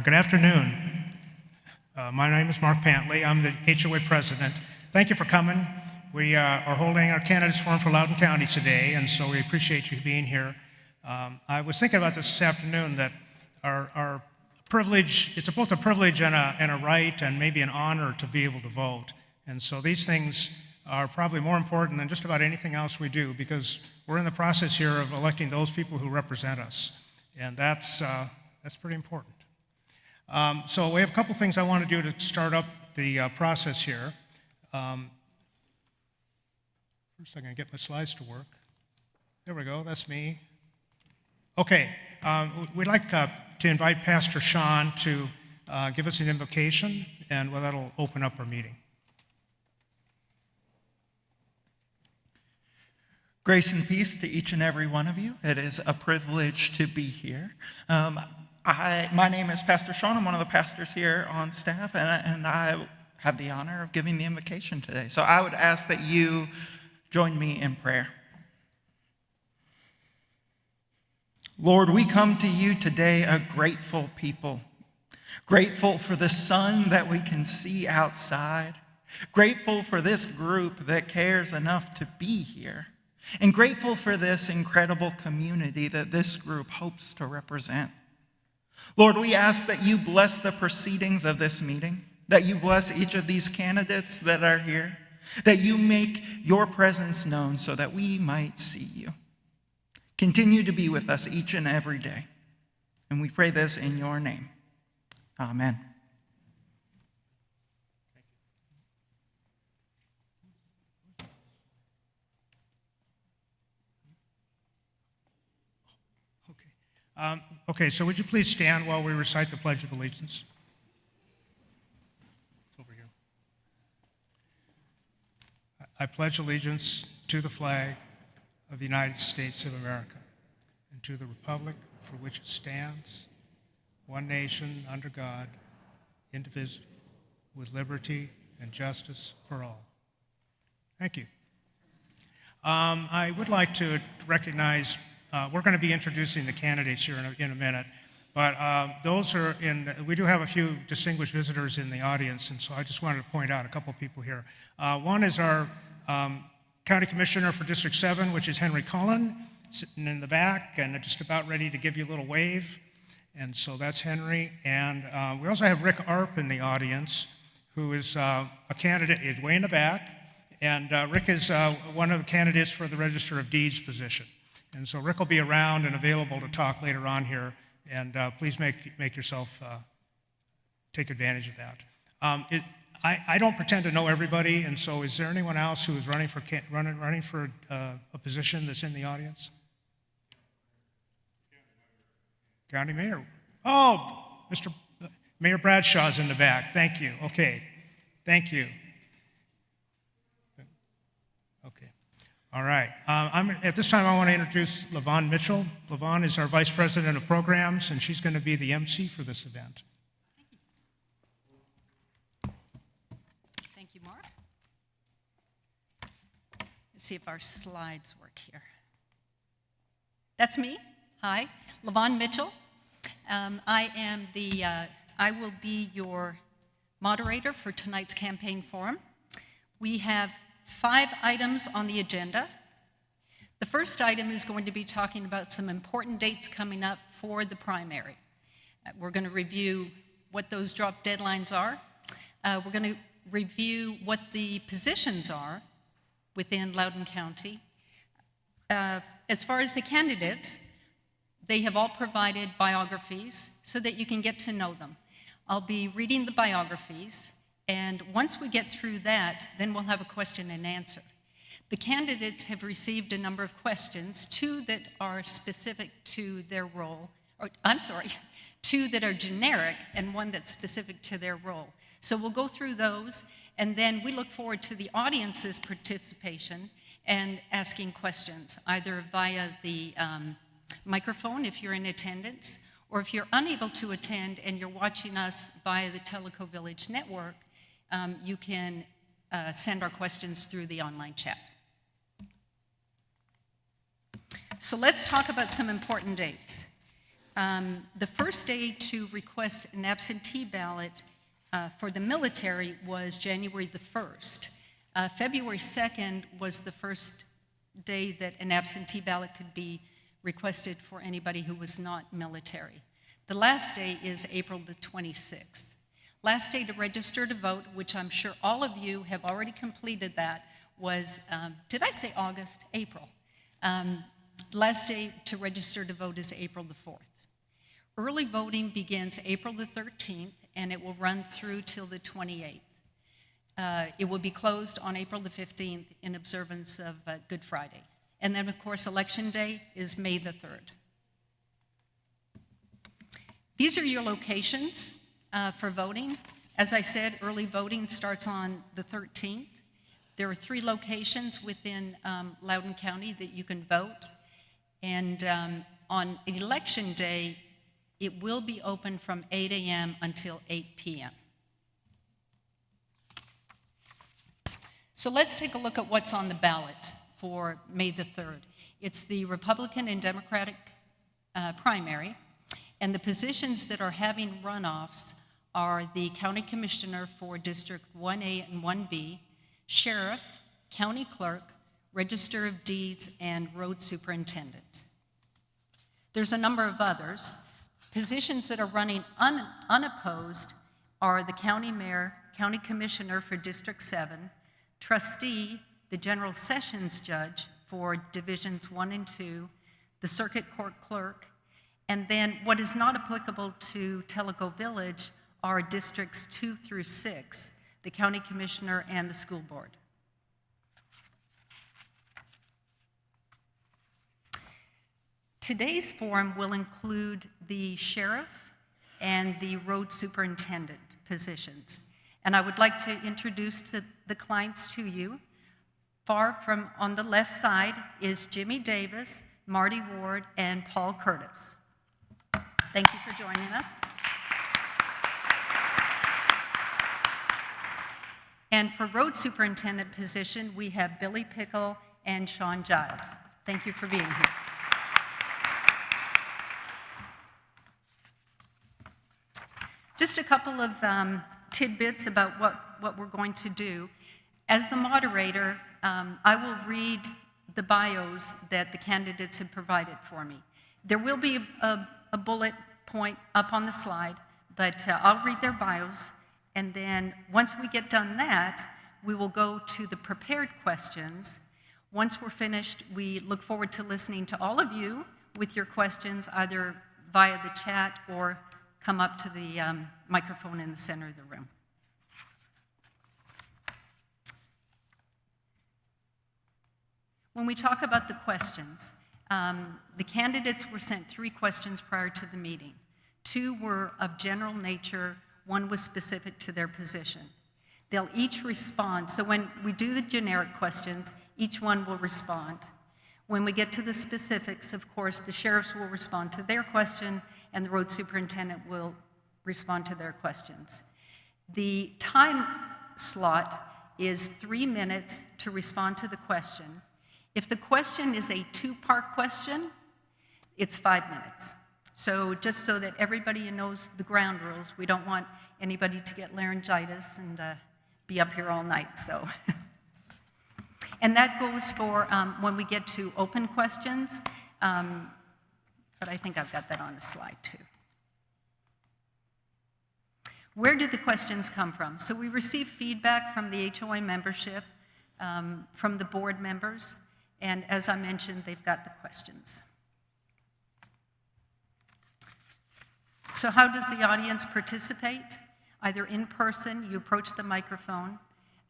Good afternoon. My name is Mark Pantley. I'm the HOA president. Thank you for coming. We are holding our candidates forum for Loudoun County today, and so we appreciate you being here. I was thinking about this afternoon that our privilege, it's both a privilege and a right and maybe an honor to be able to vote. And so these things are probably more important than just about anything else we do, because we're in the process here of electing those people who represent us. And that's pretty important. So we have a couple things I want to do to start up the process here. First, I'm going to get my slides to work. There we go, that's me. Okay, we'd like to invite Pastor Sean to give us an invocation, and well, that'll open up our meeting. Grace and peace to each and every one of you. It is a privilege to be here. My name is Pastor Sean. I'm one of the pastors here on staff, and I have the honor of giving the invocation today. So I would ask that you join me in prayer. Lord, we come to you today a grateful people, grateful for the sun that we can see outside, grateful for this group that cares enough to be here, and grateful for this incredible community that this group hopes to represent. Lord, we ask that you bless the proceedings of this meeting, that you bless each of these candidates that are here, that you make your presence known so that we might see you. Continue to be with us each and every day. And we pray this in your name. Amen. Okay, so would you please stand while we recite the Pledge of Allegiance? It's over here. I pledge allegiance to the flag of the United States of America and to the republic for which it stands, one nation under God, indivisible, with liberty and justice for all. Thank you. I would like to recognize, we're going to be introducing the candidates here in a minute, but we do have a few distinguished visitors in the audience, and so I just wanted to point out a couple people here. One is our County Commissioner for District 7, which is Henry Cullen, sitting in the back and just about ready to give you a little wave. And so that's Henry. And we also have Rick Arp in the audience, who is a candidate, is way in the back. And Rick is one of the candidates for the Register of Deeds position. And so Rick will be around and available to talk later on here. And please make yourself take advantage of that. I don't pretend to know everybody, and so is there anyone else who is running for a position that's in the audience? County Mayor. Oh, Mr. Mayor Bradshaw's in the back. Thank you. Okay. Thank you. Okay. All right. At this time, I want to introduce Loudoun Mitchell. Loudoun is our Vice President of Programs, and she's going to be the MC for this event. Thank you, Mark. Let's see if our slides work here. That's me. Hi, Loudoun Mitchell. I will be your moderator for tonight's campaign forum. We have 5 items on the agenda. The first item is going to be talking about some important dates coming up for the primary. We're going to review what those drop deadlines are. We're going to review what the positions are within Loudoun County. As far as the candidates, they have all provided biographies so that you can get to know them. I'll be reading the biographies, and once we get through that, then we'll have a question and answer. The candidates have received a number of questions, 2 that are specific to their role, two that are generic and 1 that's specific to their role. So we'll go through those, and then we look forward to the audience's participation and asking questions, either via the microphone if you're in attendance, or if you're unable to attend and you're watching us via the Teleco Village Network, you can send our questions through the online chat. So let's talk about some important dates. The first day to request an absentee ballot for the military was January the 1st. February 2nd was the first day that an absentee ballot could be requested for anybody who was not military. The last day is April the 26th. Last day to register to vote, which I'm sure all of you have already completed that, was, did I say August? April. Last day to register to vote is April the 4th. Early voting begins April the 13th, and it will run through till the 28th. It will be closed on April the 15th in observance of Good Friday. And then, of course, Election Day is May the 3rd. These are your locations for voting. As I said, early voting starts on the 13th. There are 3 locations within Loudoun County that you can vote. And on Election Day, it will be open from 8 a.m. until 8 p.m. So let's take a look at what's on the ballot for May the 3rd. It's the Republican and Democratic primary, and the positions that are having runoffs are the County Commissioner for District 1A and 1B, Sheriff, County Clerk, Register of Deeds, and Road Superintendent. There's a number of others. Positions that are running unopposed are the County Mayor, County Commissioner for District 7, Trustee, the General Sessions Judge for Divisions 1 and 2, the Circuit Court Clerk, and then what is not applicable to Teleco Village are Districts 2 through 6, the County Commissioner and the School Board. Today's forum will include the Sheriff and the Road Superintendent positions. And I would like to introduce the clients to you. Far from on the left side is Jimmy Davis, Marty Ward, and Paul Curtis. Thank you for joining us. And for Road Superintendent position, we have Billy Pickle and Sean Giles. Thank you for being here. Just a couple of tidbits about what we're going to do. As the moderator, I will read the bios that the candidates have provided for me. There will be a bullet point up on the slide, but I'll read their bios, and then once we get done that, we will go to the prepared questions. Once we're finished, we look forward to listening to all of you with your questions, either via the chat or come up to the microphone in the center of the room. When we talk about the questions, the candidates were sent 3 questions prior to the meeting. 2 were of general nature, 1 was specific to their position. They'll each respond. So when we do the generic questions, each one will respond. When we get to the specifics, of course, the sheriffs will respond to their question, and the road superintendent will respond to their questions. The time slot is 3 minutes to respond to the question. If the question is a 2-part question, it's 5 minutes. So just so that everybody knows the ground rules, we don't want anybody to get laryngitis and be up here all night, so. And that goes for when we get to open questions, but I think I've got that on the slide too. Where did the questions come from? So we received feedback from the HOA membership, from the board members, and as I mentioned, they've got the questions. So how does the audience participate? Either in person, you approach the microphone.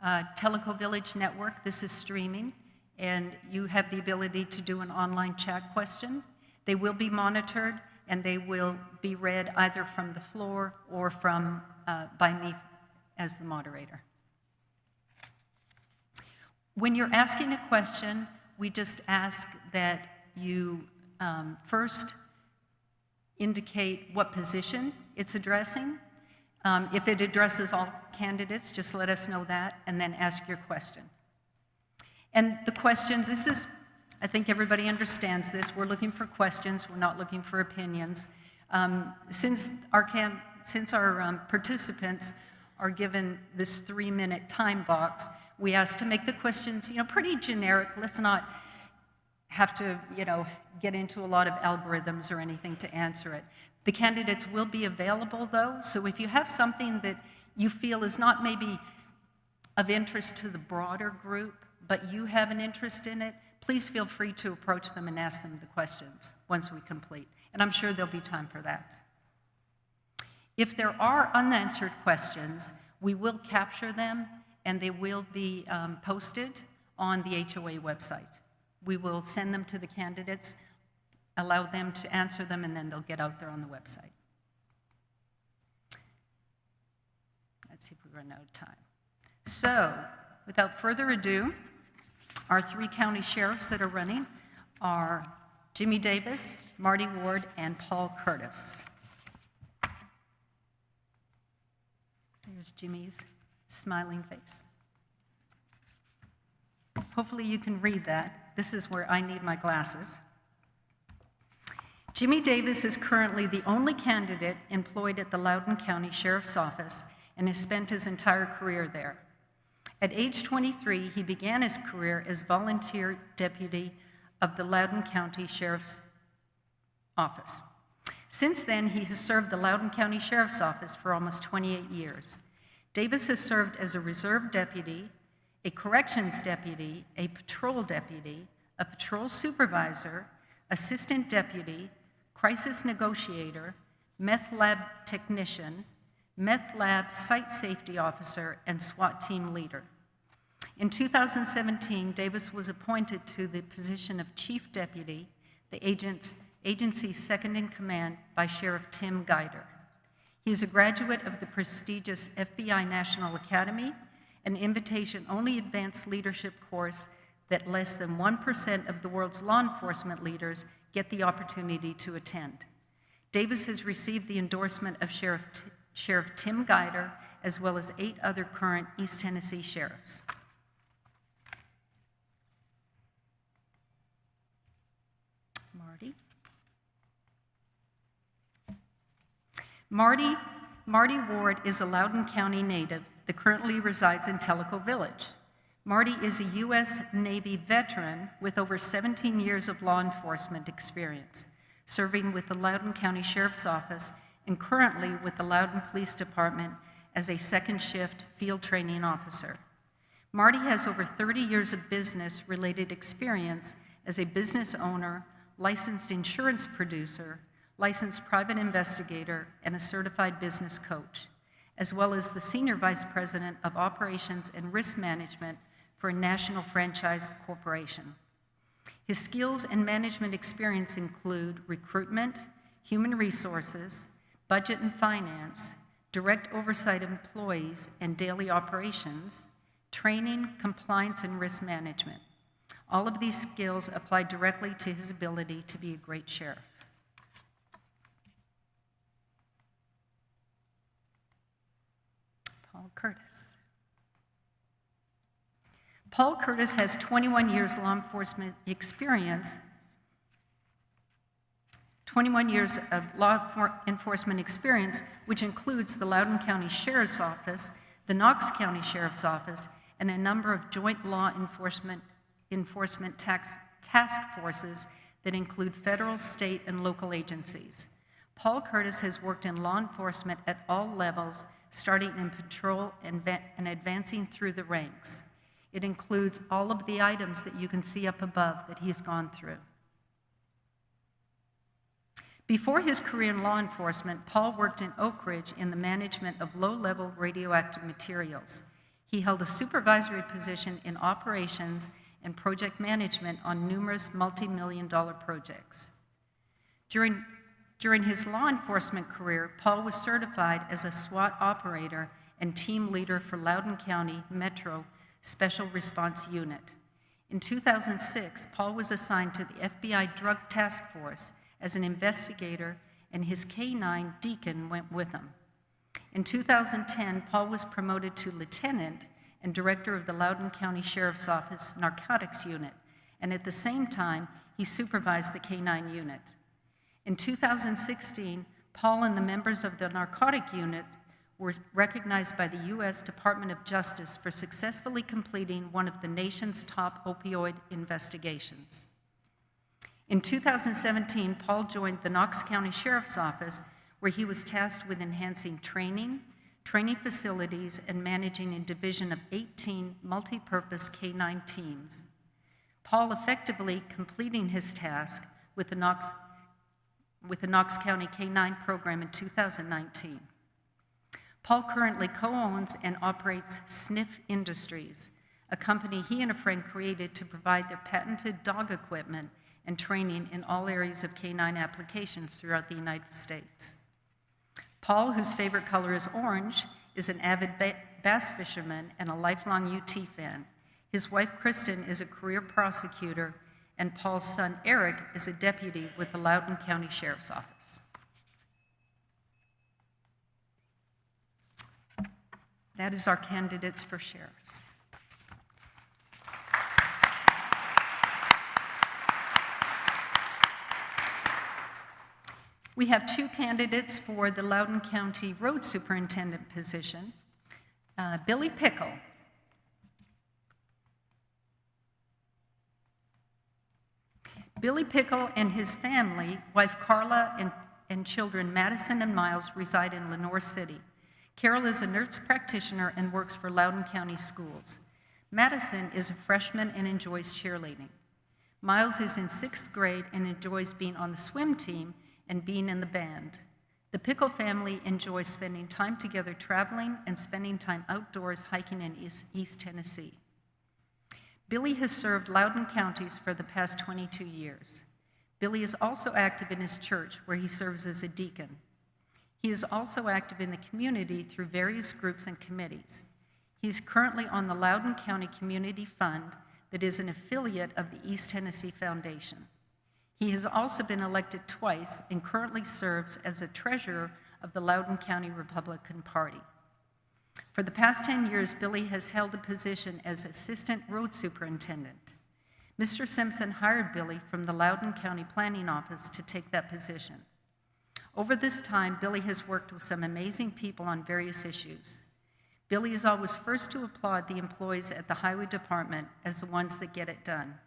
Teleco Village Network, this is streaming, and you have the ability to do an online chat question. They will be monitored, and they will be read either from the floor or from by me as the moderator. When you're asking a question, we just ask that you first indicate what position it's addressing. If it addresses all candidates, just let us know that, and then ask your question. And the questions, this is, I think everybody understands this, we're looking for questions, we're not looking for opinions. Since our participants are given this 3-minute time box, we ask to make the questions, pretty generic. Let's not have to, get into a lot of algorithms or anything to answer it. The candidates will be available, though, so if you have something that you feel is not maybe of interest to the broader group, but you have an interest in it, please feel free to approach them and ask them the questions once we complete. And I'm sure there'll be time for that. If there are unanswered questions, we will capture them and they will be posted on the HOA website. We will send them to the candidates, allow them to answer them, and then they'll get out there on the website. Let's see if we run out of time. So, without further ado, our 3 county sheriffs that are running are Jimmy Davis, Marty Ward, and Paul Curtis. There's Jimmy's smiling face. Hopefully you can read that. This is where I need my glasses. Jimmy Davis is currently the only candidate employed at the Loudoun County Sheriff's Office and has spent his entire career there. At age 23, he began his career as volunteer deputy of the Loudoun County Sheriff's Office. Since then, he has served the Loudoun County Sheriff's Office for almost 28 years. Davis has served as a reserve deputy, a corrections deputy, a patrol deputy, a patrol supervisor, assistant deputy, crisis negotiator, meth lab technician, meth lab site safety officer, and SWAT team leader. In 2017, Davis was appointed to the position of chief deputy, the agency's second in command by Sheriff Tim Guider. He is a graduate of the prestigious FBI National Academy, an invitation-only advanced leadership course that less than 1% of the world's law enforcement leaders get the opportunity to attend. Davis has received the endorsement of Sheriff Tim Guider, as well as 8 other current East Tennessee sheriffs. Marty Ward is a Loudoun County native that currently resides in Teleco Village. Marty is a U.S. Navy veteran with over 17 years of law enforcement experience, serving with the Loudoun County Sheriff's Office and currently with the Loudoun Police Department as a second shift field training officer. Marty has over 30 years of business-related experience as a business owner, licensed insurance producer, licensed private investigator, and a certified business coach, as well as the Senior Vice President of Operations and Risk Management for a national franchise corporation. His skills and management experience include recruitment, human resources, budget and finance, direct oversight of employees and daily operations, training, compliance, and risk management. All of these skills apply directly to his ability to be a great sheriff. Paul Curtis. Paul Curtis has 21 years law enforcement experience, 21 years of law enforcement experience, which includes the Loudoun County Sheriff's Office, the Knox County Sheriff's Office, and a number of joint law enforcement task forces that include federal, state, and local agencies. Paul Curtis has worked in law enforcement at all levels, starting in patrol and advancing through the ranks. It includes all of the items that you can see up above that he's gone through. Before his career in law enforcement, Paul worked in Oak Ridge in the management of low-level radioactive materials. He held a supervisory position in operations and project management on numerous multi-million-dollar projects. During his law enforcement career, Paul was certified as a SWAT operator and team leader for Loudoun County Metro Special Response Unit. In 2006, Paul was assigned to the FBI Drug Task Force as an investigator, and his K-9 Deacon went with him. In 2010, Paul was promoted to lieutenant and director of the Loudoun County Sheriff's Office Narcotics Unit, and at the same time, he supervised the K-9 unit. In 2016, Paul and the members of the narcotic unit were recognized by the U.S. Department of Justice for successfully completing one of the nation's top opioid investigations. In 2017, Paul joined the Knox County Sheriff's Office, where he was tasked with enhancing training facilities, and managing a division of 18 multi-purpose K-9 teams. Paul effectively completing his task with the Knox County K-9 program in 2019. Paul currently co-owns and operates Sniff Industries, a company he and a friend created to provide their patented dog equipment and training in all areas of K-9 applications throughout the United States. Paul, whose favorite color is orange, is an avid bass fisherman and a lifelong UT fan. His wife, Kristen, is a career prosecutor, and Paul's son, Eric, is a deputy with the Loudoun County Sheriff's Office. That is our candidates for sheriffs. We have two candidates for the Loudoun County Road Superintendent position. Billy Pickle. Billy Pickle and his family, wife Carla and children Madison and Miles, reside in Lenoir City. Carol is a nurse practitioner and works for Loudoun County Schools. Madison is a freshman and enjoys cheerleading. Miles is in 6th grade and enjoys being on the swim team and being in the band. The Pickle family enjoys spending time together traveling and spending time outdoors hiking in East Tennessee. Billy has served Loudoun counties for the past 22 years. Billy is also active in his church, where he serves as a deacon. He is also active in the community through various groups and committees. He is currently on the Loudoun County Community Fund that is an affiliate of the East Tennessee Foundation. He has also been elected twice and currently serves as a treasurer of the Loudoun County Republican Party. For the past 10 years, Billy has held the position as Assistant Road Superintendent. Mr. Simpson hired Billy from the Loudoun County Planning Office to take that position. Over this time, Billy has worked with some amazing people on various issues. Billy is always first to applaud the employees at the Highway Department as the ones that get it done.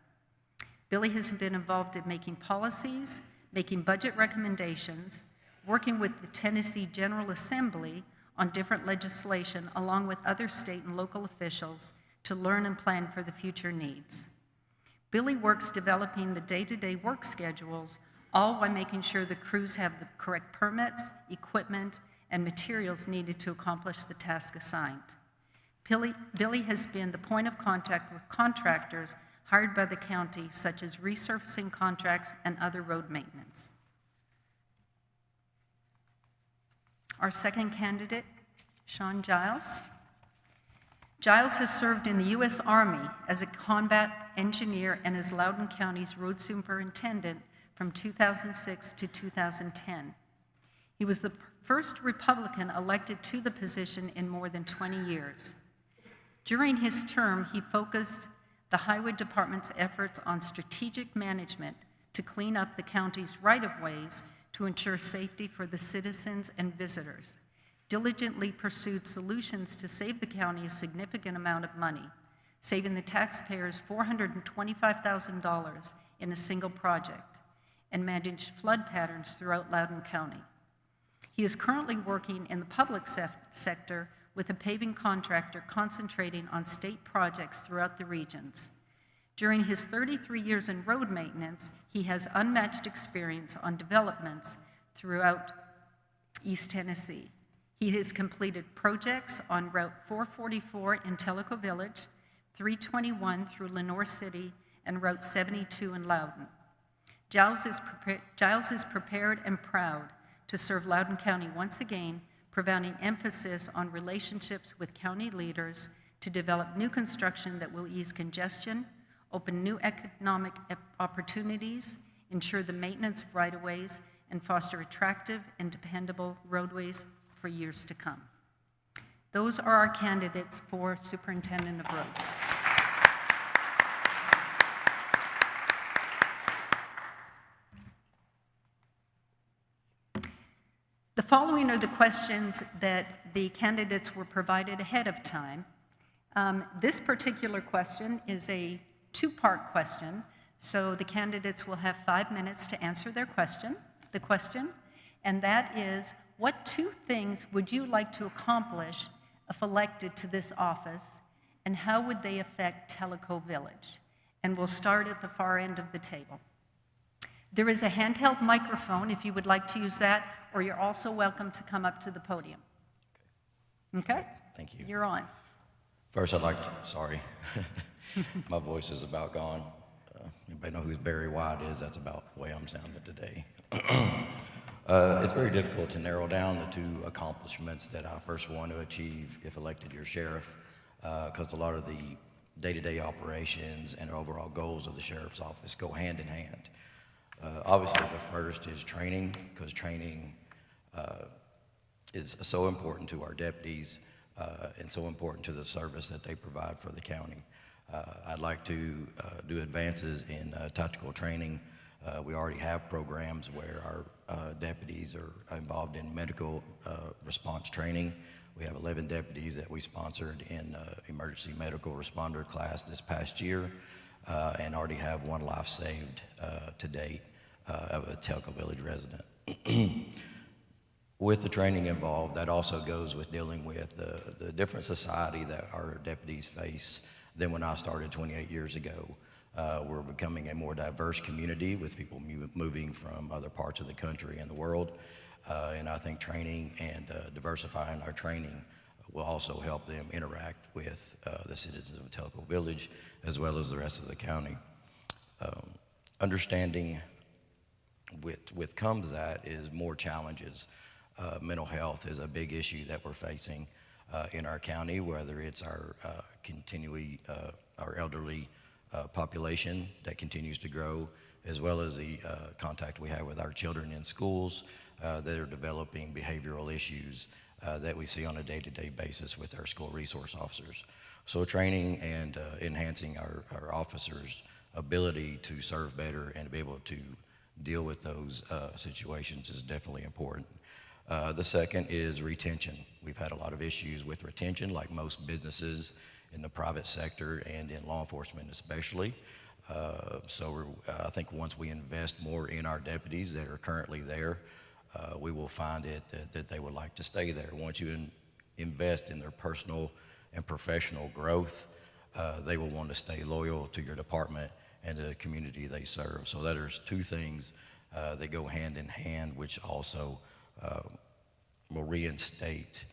Billy has been involved in making policies, making budget recommendations, working with the Tennessee General Assembly on different legislation, along with other state and local officials, to learn and plan for the future needs. Billy works developing the day-to-day work schedules, all while making sure the crews have the correct permits, equipment, and materials needed to accomplish the task assigned. Billy has been the point of contact with contractors hired by the county, such as resurfacing contracts and other road maintenance. Our second candidate, Sean Giles. Giles has served in the U.S. Army as a combat engineer and as Loudoun County's road superintendent from 2006 to 2010. He was the first Republican elected to the position in more than 20 years. During his term, he focused the Highway Department's efforts on strategic management to clean up the county's right-of-ways to ensure safety for the citizens and visitors, diligently pursued solutions to save the county a significant amount of money, saving the taxpayers $425,000 in a single project, and managed flood patterns throughout Loudoun County. He is currently working in the public sector with a paving contractor concentrating on state projects throughout the regions. During his 33 years in road maintenance, he has unmatched experience on developments throughout East Tennessee. He has completed projects on Route 444 in Teleco Village, 321 through Lenoir City, and Route 72 in Loudoun. Giles is prepared and proud to serve Loudoun County once again, providing emphasis on relationships with county leaders to develop new construction that will ease congestion, open new economic opportunities, ensure the maintenance of right-of-ways, and foster attractive and dependable roadways for years to come. Those are our candidates for Superintendent of Roads. The following are the questions that the candidates were provided ahead of time. This particular question is a two-part question, so the candidates will have 5 minutes to answer the question, and that is, what 2 things would you like to accomplish if elected to this office, and how would they affect Teleco Village? And we'll start at the far end of the table. There is a handheld microphone if you would like to use that, or you're also welcome to come up to the podium. Okay? Thank you. You're on. First, I'd like to, sorry, my voice is about gone. Anybody know who Barry White is? That's about the way I'm sounding today. It's very difficult to narrow down the 2 accomplishments that I first want to achieve if elected your sheriff, because a lot of the day-to-day operations and overall goals of the sheriff's office go hand in hand. Obviously, the first is training, because training is so important to our deputies and so important to the service that they provide for the county. I'd like to do advances in tactical training. We already have programs where our deputies are involved in medical response training. We have 11 deputies that we sponsored in emergency medical responder class this past year, and already have 1 life saved to date of a Teleco Village resident. With the training involved, that also goes with dealing with the different society that our deputies face than when I started 28 years ago. We're becoming a more diverse community with people moving from other parts of the country and the world. And I think training and diversifying our training will also help them interact with the citizens of Teleco Village as well as the rest of the county. Understanding with comes that is more challenges. Mental health is a big issue that we're facing in our county, whether it's our our elderly population that continues to grow, as well as the contact we have with our children in schools that are developing behavioral issues that we see on a day-to-day basis with our school resource officers. So training and enhancing our officers' ability to serve better and to be able to deal with those situations is definitely important. The second is retention. We've had a lot of issues with retention, like most businesses in the private sector and in law enforcement especially. I think once we invest more in our deputies that are currently there, we will find that they would like to stay there. Once you invest in their personal and professional growth, they will want to stay loyal to your department and the community they serve. So that there's 2 things that go hand in hand, which also will reinstate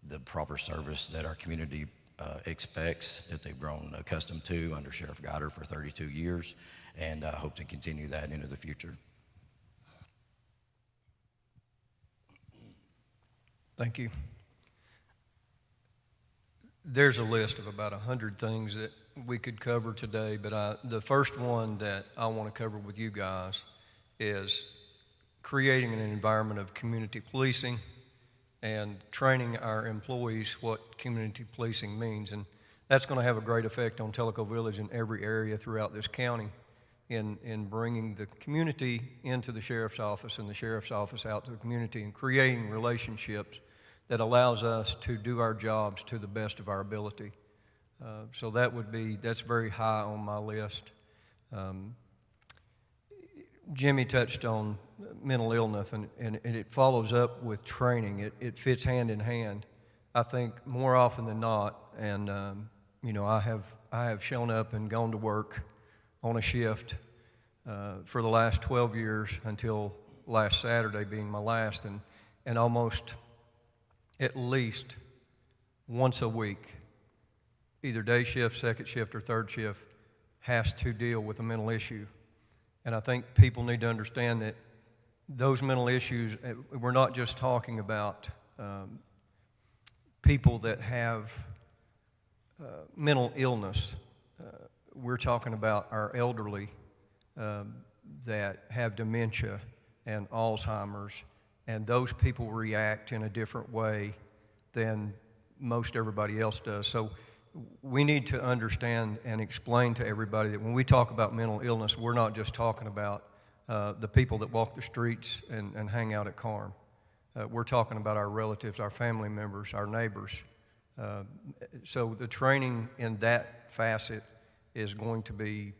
the proper service that our community expects, that they've grown accustomed to under Sheriff Goddard for 32 years, and I hope to continue that into the future. Thank you. There's a list of about 100 things that we could cover today, but the first one that I want to cover with you guys is creating an environment of community policing and training our employees what community policing means. And that's going to have a great effect on Teleco Village in every area throughout this county in bringing the community into the sheriff's office and the sheriff's office out to the community and creating relationships that allows us to do our jobs to the best of our ability. So that's very high on my list. Jimmy touched on mental illness, and it follows up with training. It fits hand in hand. I think more often than not, and I have shown up and gone to work on a shift for the last 12 years until last Saturday being my last, and almost at least once a week, either day shift, second shift, or third shift, has to deal with a mental issue. And I think people need to understand that those mental issues, we're not just talking about people that have mental illness. We're talking about our elderly that have dementia and Alzheimer's, and those people react in a different way than most everybody else does. So we need to understand and explain to everybody that when we talk about mental illness, we're not just talking about the people that walk the streets and hang out at Carm. we're talking about our relatives, our family members, our neighbors. So the training in that facet is going to be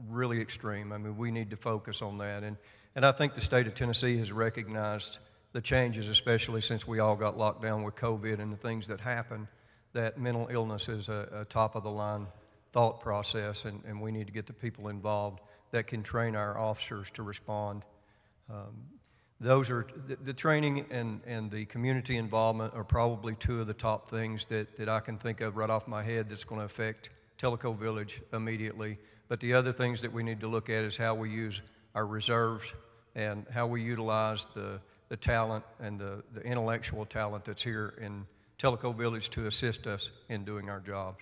really extreme. I mean, we need to focus on that. And I think the state of Tennessee has recognized the changes, especially since we all got locked down with COVID and the things that happened, that mental illness is a top-of-the-line thought process, and we need to get the people involved that can train our officers to respond. Those are the training and the community involvement are probably two of the top things that I can think of right off my head that's going to affect Teleco Village immediately. But the other things that we need to look at is how we use our reserves and how we utilize the talent and the intellectual talent that's here in Teleco Village to assist us in doing our jobs.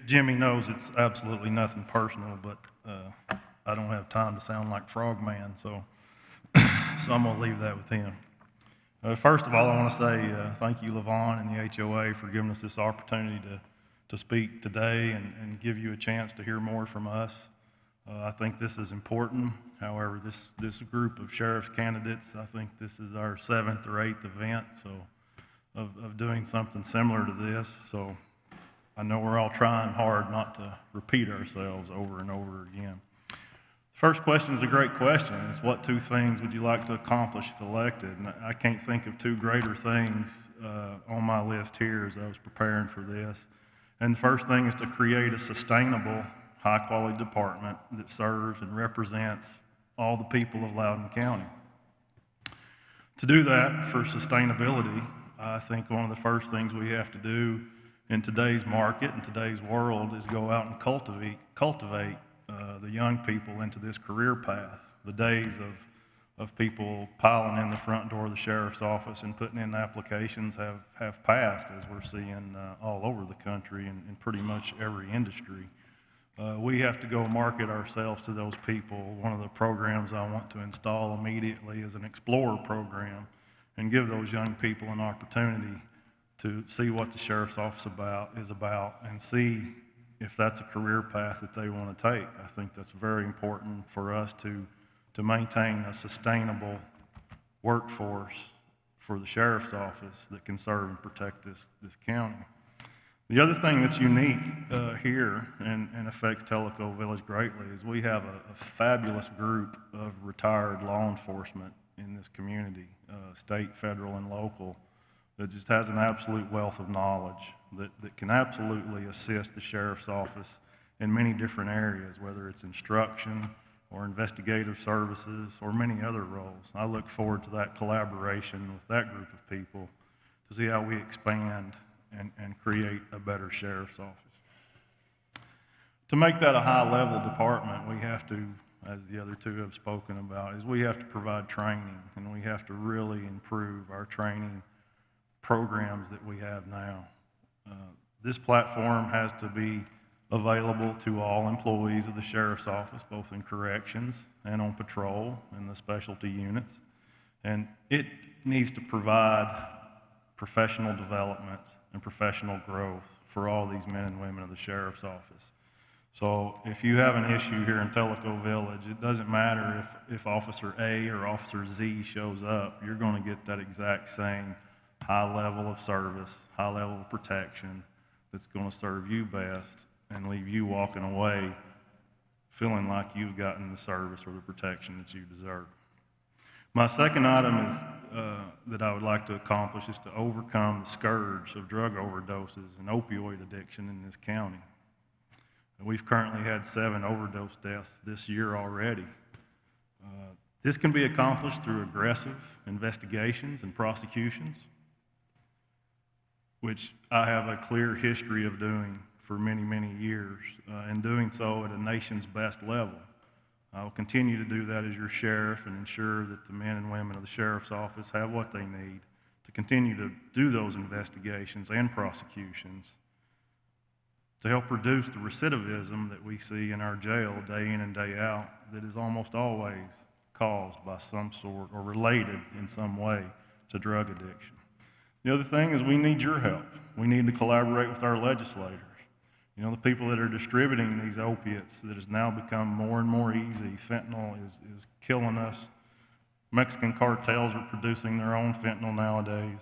Jimmy knows it's absolutely nothing personal, but I don't have time to sound like Frogman, so I'm going to leave that with him. First of all, I want to say thank you, Loudoun and the HOA, for giving us this opportunity to speak today and give you a chance to hear more from us. I think this is important. However, this group of sheriff's candidates, I think this is our 7th or 8th event of doing something similar to this. So I know we're all trying hard not to repeat ourselves over and over again. First question is a great question. It's what 2 things would you like to accomplish if elected? And I can't think of 2 greater things on my list here as I was preparing for this. And the first thing is to create a sustainable, high-quality department that serves and represents all the people of Loudoun County. To do that for sustainability, I think one of the first things we have to do in today's market, in today's world, is go out and cultivate the young people into this career path. The days of people piling in the front door of the sheriff's office and putting in applications have passed, as we're seeing all over the country and in pretty much every industry. We have to go market ourselves to those people. One of the programs I want to install immediately is an Explorer program and give those young people an opportunity to see what the sheriff's office is about and see if that's a career path that they want to take. I think that's very important for us to maintain a sustainable workforce for the sheriff's office that can serve and protect this county. The other thing that's unique here and affects Teleco Village greatly is we have a fabulous group of retired law enforcement in this community, state, federal, and local, that just has an absolute wealth of knowledge that can absolutely assist the sheriff's office in many different areas, whether it's instruction or investigative services or many other roles. I look forward to that collaboration with that group of people to see how we expand and create a better sheriff's office. To make that a high-level department, we have to, as the other 2 have spoken about, is we have to provide training, and we have to really improve our training programs that we have now. This platform has to be available to all employees of the sheriff's office, both in corrections and on patrol and the specialty units. And it needs to provide professional development and professional growth for all these men and women of the sheriff's office. So if you have an issue here in Teleco Village, it doesn't matter if Officer A or Officer Z shows up, you're going to get that exact same high level of service, high level of protection that's going to serve you best and leave you walking away feeling like you've gotten the service or the protection that you deserve. My second item is that I would like to accomplish is to overcome the scourge of drug overdoses and opioid addiction in this county. We've currently had 7 overdose deaths this year already. This can be accomplished through aggressive investigations and prosecutions, which I have a clear history of doing for many, many years, and doing so at a nation's best level. I will continue to do that as your sheriff and ensure that the men and women of the sheriff's office have what they need to continue to do those investigations and prosecutions to help reduce the recidivism that we see in our jail day in and day out that is almost always caused by some sort or related in some way to drug addiction. The other thing is we need your help. We need to collaborate with our legislators. You know, the people that are distributing these opiates that has now become more and more easy. Fentanyl is killing us. Mexican cartels are producing their own fentanyl nowadays.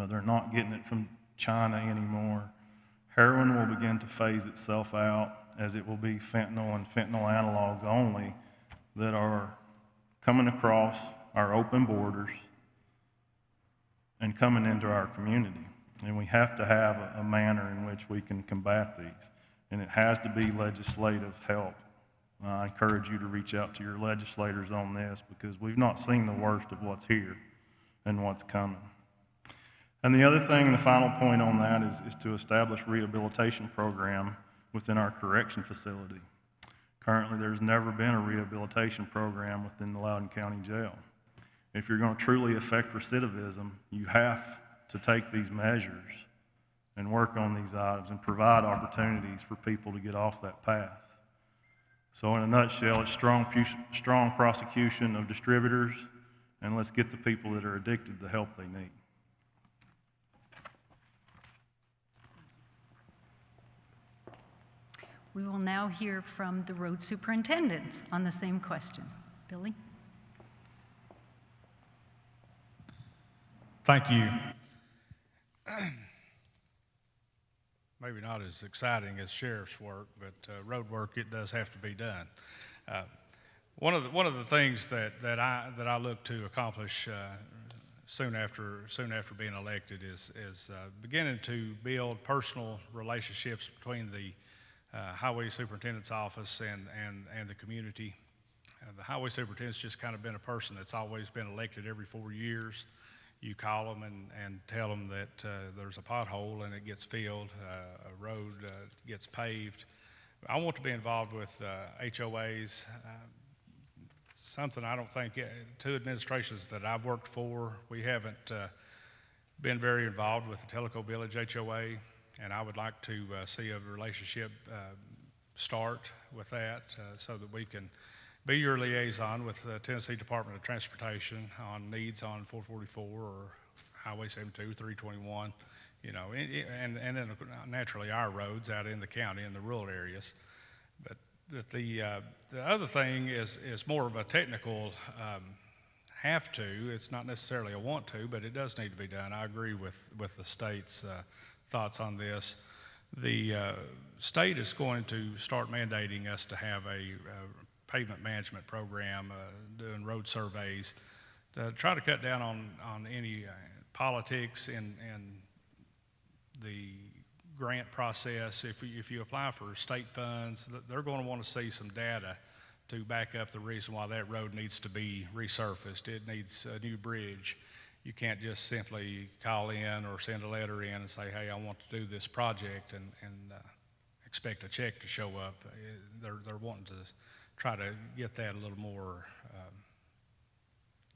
They're not getting it from China anymore. Heroin will begin to phase itself out, as it will be fentanyl and fentanyl analogs only that are coming across our open borders and coming into our community. And we have to have a manner in which we can combat these. And it has to be legislative help. I encourage you to reach out to your legislators on this, because we've not seen the worst of what's here and what's coming. And the other thing, and the final point on that, is to establish rehabilitation program within our correction facility. Currently, there's never been a rehabilitation program within the Loudoun County Jail. If you're going to truly affect recidivism, you have to take these measures and work on these items and provide opportunities for people to get off that path. So in a nutshell, it's strong prosecution of distributors, and let's get the people that are addicted the help they need. We will now hear from the road superintendents on the same question. Billy? Thank you. Maybe not as exciting as sheriff's work, but road work, it does have to be done. One of the things that I look to accomplish soon after being elected is beginning to build personal relationships between the Highway Superintendent's office and the community. The Highway Superintendent's just kind of been a person that's always been elected every 4 years. You call them and tell them that there's a pothole and it gets filled, a road gets paved. I want to be involved with HOAs. Something I don't think, two administrations that I've worked for, we haven't been very involved with the Teleco Village HOA, and I would like to see a relationship start with that so that we can be your liaison with the Tennessee Department of Transportation on needs on 444 or Highway 72, 321, you know, and then naturally our roads out in the county in the rural areas. But the other thing is more of a technical have to. It's not necessarily a want to, but it does need to be done. I agree with the state's thoughts on this. The state is going to start mandating us to have a pavement management program, doing road surveys, to try to cut down on any politics in the grant process. If you apply for state funds, they're going to want to see some data to back up the reason why that road needs to be resurfaced. It needs a new bridge. You can't just simply call in or send a letter in and say, hey, I want to do this project and expect a check to show up. They're wanting to try to get that a little more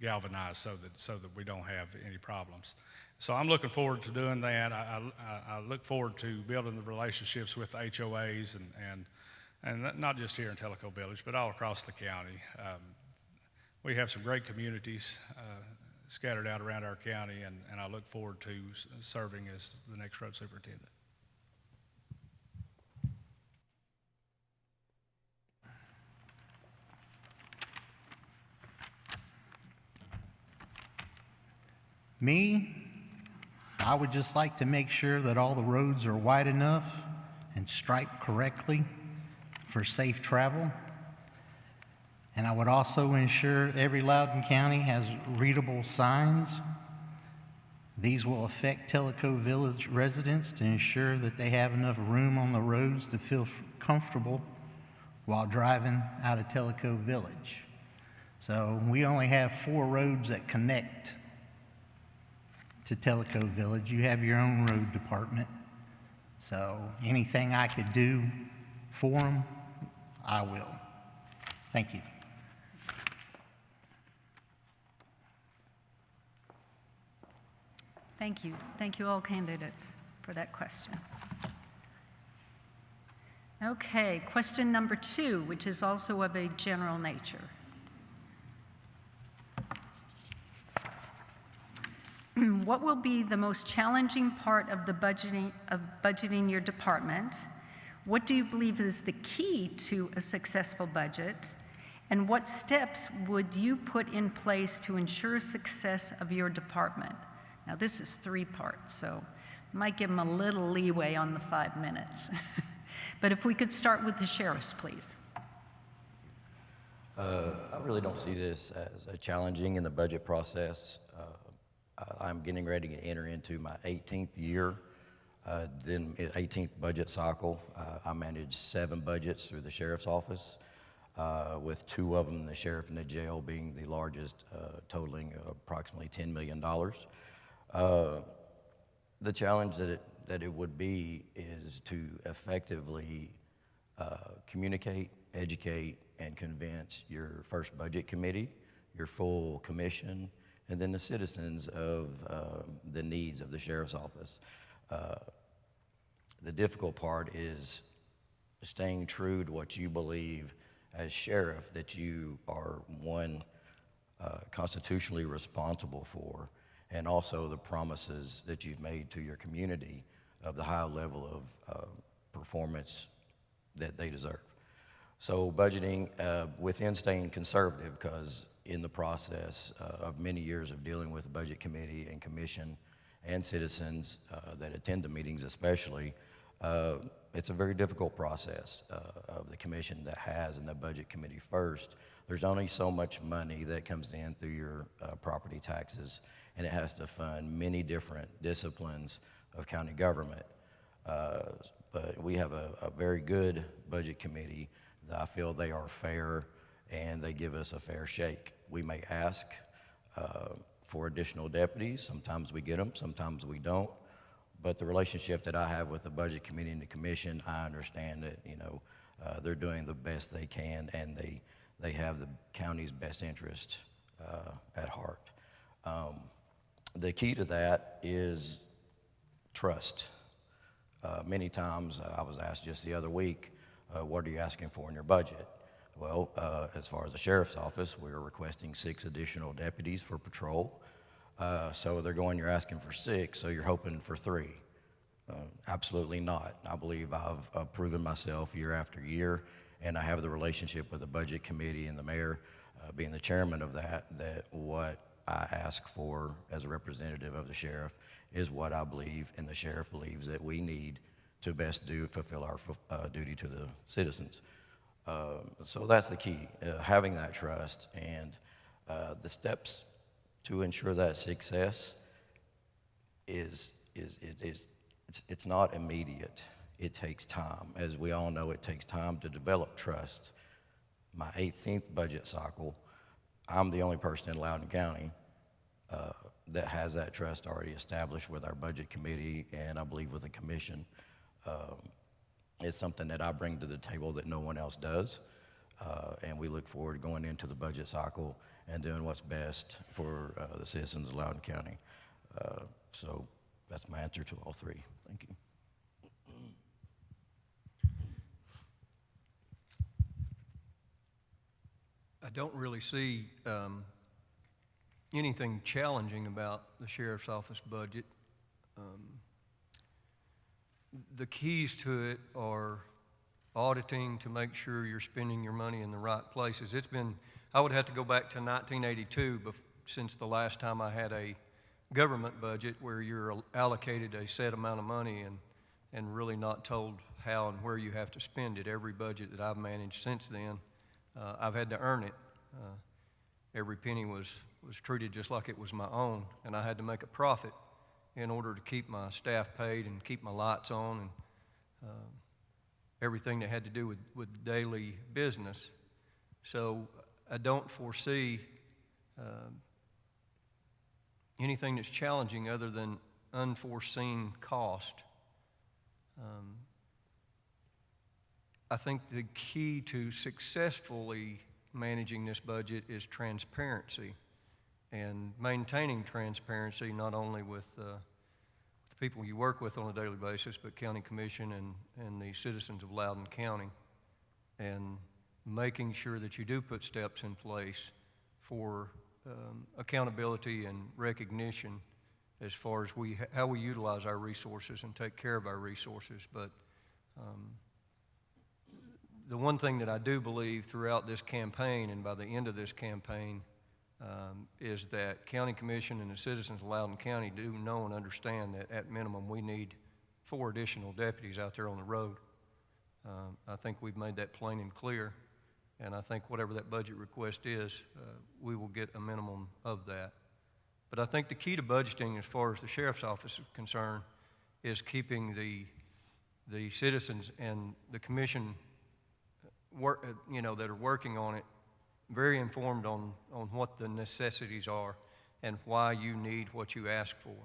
galvanized so that we don't have any problems. So I'm looking forward to doing that. I look forward to building the relationships with HOAs and not just here in Teleco Village, but all across the county. We have some great communities scattered out around our county, and I look forward to serving as the next road superintendent. Me, I would just like to make sure that all the roads are wide enough and striped correctly for safe travel. And I would also ensure every Loudoun County has readable signs. These will affect Teleco Village residents to ensure that they have enough room on the roads to feel comfortable while driving out of Teleco Village. So we only have 4 roads that connect to Teleco Village. You have your own road department. So anything I could do for them, I will. Thank you. Thank you. Thank you all candidates for that question. Okay, question number 2, which is also of a general nature. What will be the most challenging part of the budgeting your department? What do you believe is the key to a successful budget? And what steps would you put in place to ensure success of your department? Now, this is 3 parts, so I might give them a little leeway on the 5 minutes. But if we could start with the sheriffs, please. I really don't see this as challenging in the budget process. I'm getting ready to enter into my 18th year, then 18th budget cycle. I manage 7 budgets through the sheriff's office, with 2 of them, the sheriff and the jail, being the largest, totaling approximately $10 million. The challenge that it would be is to effectively communicate, educate, and convince your first budget committee, your full commission, and then the citizens of the needs of the sheriff's office. The difficult part is staying true to what you believe as sheriff that you are, one, constitutionally responsible for, and also the promises that you've made to your community of the high level of performance that they deserve. So budgeting within staying conservative, because in the process of many years of dealing with the budget committee and commission and citizens that attend the meetings especially, it's a very difficult process of the commission that has in the budget committee first. There's only so much money that comes in through your property taxes, and it has to fund many different disciplines of county government. But we have a very good budget committee that I feel they are fair and they give us a fair shake. We may ask for additional deputies. Sometimes we get them, sometimes we don't. But the relationship that I have with the budget committee and the commission, I understand that, they're doing the best they can, and they have the county's best interest at heart. The key to that is trust. Many times I was asked just the other week, what are you asking for in your budget? Well, as far as the sheriff's office, we're requesting 6 additional deputies for patrol. So they're going, you're asking for 6, so you're hoping for 3. Absolutely not. I believe I've proven myself year after year, and I have the relationship with the budget committee and the mayor, being the chairman of that what I ask for as a representative of the sheriff is what I believe, and the sheriff believes that we need to best fulfill our duty to the citizens. So that's the key, having that trust, and the steps to ensure that success it's not immediate. It takes time. As we all know, it takes time to develop trust. My 18th budget cycle, I'm the only person in Loudoun County that has that trust already established with our budget committee, and I believe with the commission. It's something that I bring to the table that no one else does, and we look forward to going into the budget cycle and doing what's best for the citizens of Loudoun County. So that's my answer to all 3. Thank you. I don't really see anything challenging about the sheriff's office budget. The keys to it are auditing to make sure you're spending your money in the right places. I would have to go back to 1982 since the last time I had a government budget where you're allocated a set amount of money and really not told how and where you have to spend it. Every budget that I've managed since then, I've had to earn it. Every penny was treated just like it was my own, and I had to make a profit in order to keep my staff paid and keep my lights on and everything that had to do with daily business. So I don't foresee anything that's challenging other than unforeseen cost. I think the key to successfully managing this budget is transparency and maintaining transparency not only with the people you work with on a daily basis, but county commission and the citizens of Loudoun County, and making sure that you do put steps in place for accountability and recognition as far as how we utilize our resources and take care of our resources. But the one thing that I do believe throughout this campaign and by the end of this campaign is that County Commission and the citizens of Loudoun County do know and understand that at minimum we need 4 additional deputies out there on the road. I think we've made that plain and clear, and I think whatever that budget request is, we will get a minimum of that. But I think the key to budgeting as far as the sheriff's office is concerned is keeping the citizens and the commission that are working on it very informed on what the necessities are and why you need what you ask for.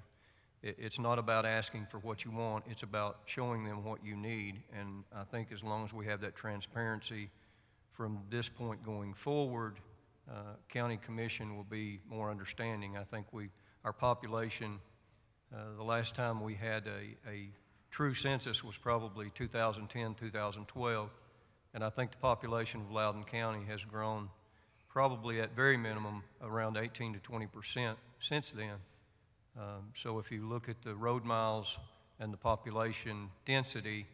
It's not about asking for what you want, it's about showing them what you need. And I think as long as we have that transparency from this point going forward, County Commission will be more understanding. I think our population, the last time we had a true census was probably 2010, 2012. And I think the population of Loudoun County has grown probably at very minimum around 18 to 20% since then. So if you look at the road miles and the population density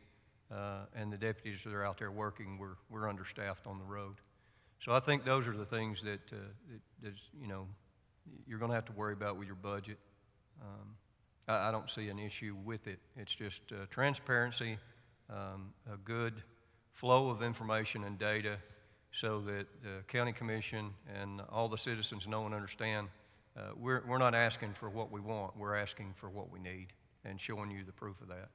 and the deputies that are out there working, we're understaffed on the road. So I think those are the things that you're going to have to worry about with your budget. I don't see an issue with it. It's just transparency, a good flow of information and data so that the County Commission and all the citizens know and understand we're not asking for what we want, we're asking for what we need and showing you the proof of that.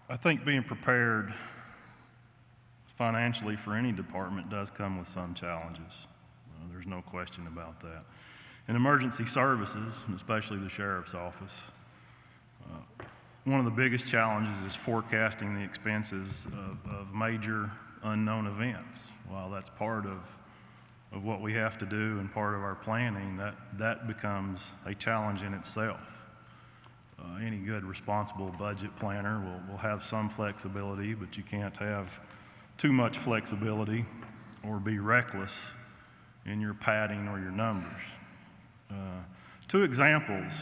I think being prepared financially for any department does come with some challenges. There's no question about that. In emergency services, and especially the sheriff's office, one of the biggest challenges is forecasting the expenses of major unknown events. While that's part of what we have to do and part of our planning, that becomes a challenge in itself. Any good responsible budget planner will have some flexibility, but you can't have too much flexibility or be reckless in your padding or your numbers. 2 examples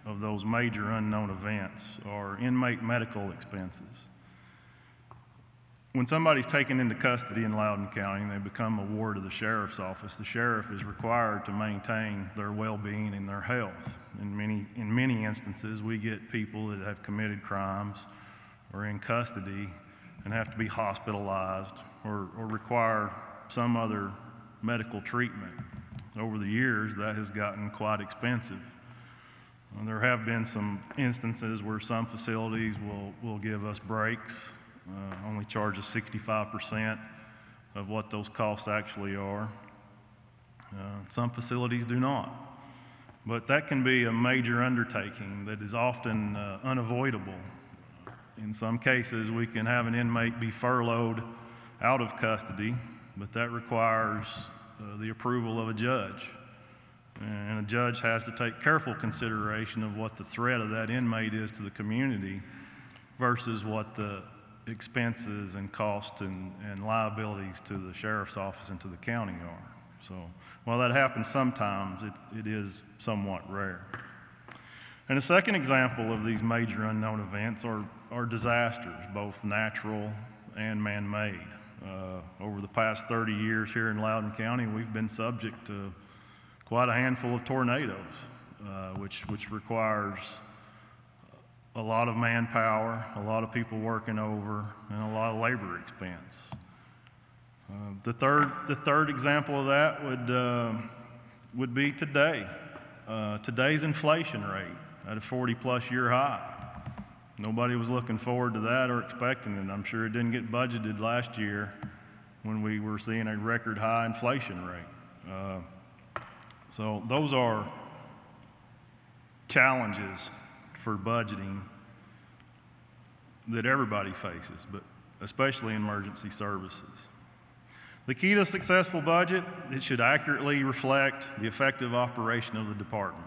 of those major unknown events are inmate medical expenses. When somebody's taken into custody in Loudoun County and they become a ward of the sheriff's office, the sheriff is required to maintain their well-being and their health. In many instances, we get people that have committed crimes or in custody and have to be hospitalized or require some other medical treatment. Over the years, that has gotten quite expensive. There have been some instances where some facilities will give us breaks, only charge us 65% of what those costs actually are. Some facilities do not. But that can be a major undertaking that is often unavoidable. In some cases, we can have an inmate be furloughed out of custody, but that requires the approval of a judge. And a judge has to take careful consideration of what the threat of that inmate is to the community versus what the expenses and costs and liabilities to the sheriff's office and to the county are. So while that happens sometimes, it is somewhat rare. And a second example of these major unknown events are disasters, both natural and man-made. Over the past 30 years here in Loudoun County, we've been subject to quite a handful of tornadoes, which requires a lot of manpower, a lot of people working over, and a lot of labor expense. The third example of that would be today. Today's inflation rate at a 40-plus year high. Nobody was looking forward to that or expecting it. I'm sure it didn't get budgeted last year when we were seeing a record high inflation rate. So those are challenges for budgeting that everybody faces, but especially in emergency services. The key to a successful budget, it should accurately reflect the effective operation of the department.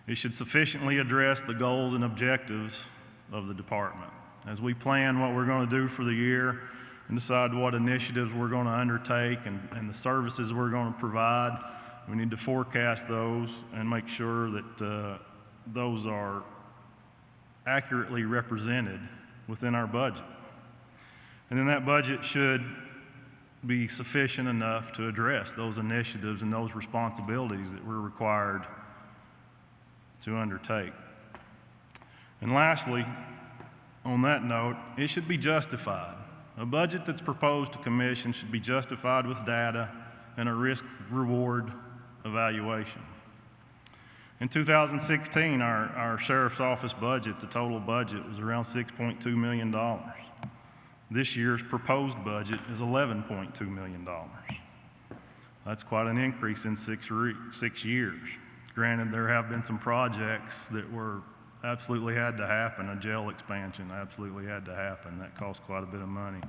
It should sufficiently address the goals and objectives of the department. As we plan what we're going to do for the year and decide what initiatives we're going to undertake and the services we're going to provide, we need to forecast those and make sure that those are accurately represented within our budget. And then that budget should be sufficient enough to address those initiatives and those responsibilities that we're required to undertake. And lastly, on that note, it should be justified. A budget that's proposed to commission should be justified with data and a risk-reward evaluation. In 2016, our sheriff's office budget, the total budget, was around $6.2 million. This year's proposed budget is $11.2 million. That's quite an increase in 6 years. Granted, there have been some projects that absolutely had to happen. A jail expansion absolutely had to happen. That cost quite a bit of money.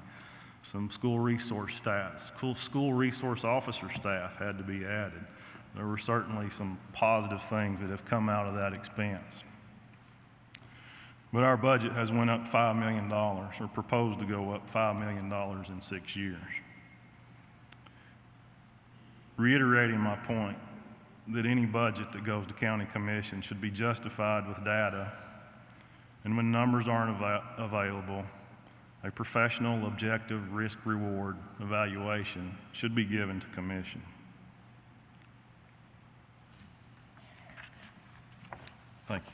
Some school resource officer staff had to be added. There were certainly some positive things that have come out of that expense. But our budget has went up $5 million, or proposed to go up $5 million in 6 years. Reiterating my point that any budget that goes to county commission should be justified with data, and when numbers aren't available, a professional, objective risk-reward evaluation should be given to commission. Thank you.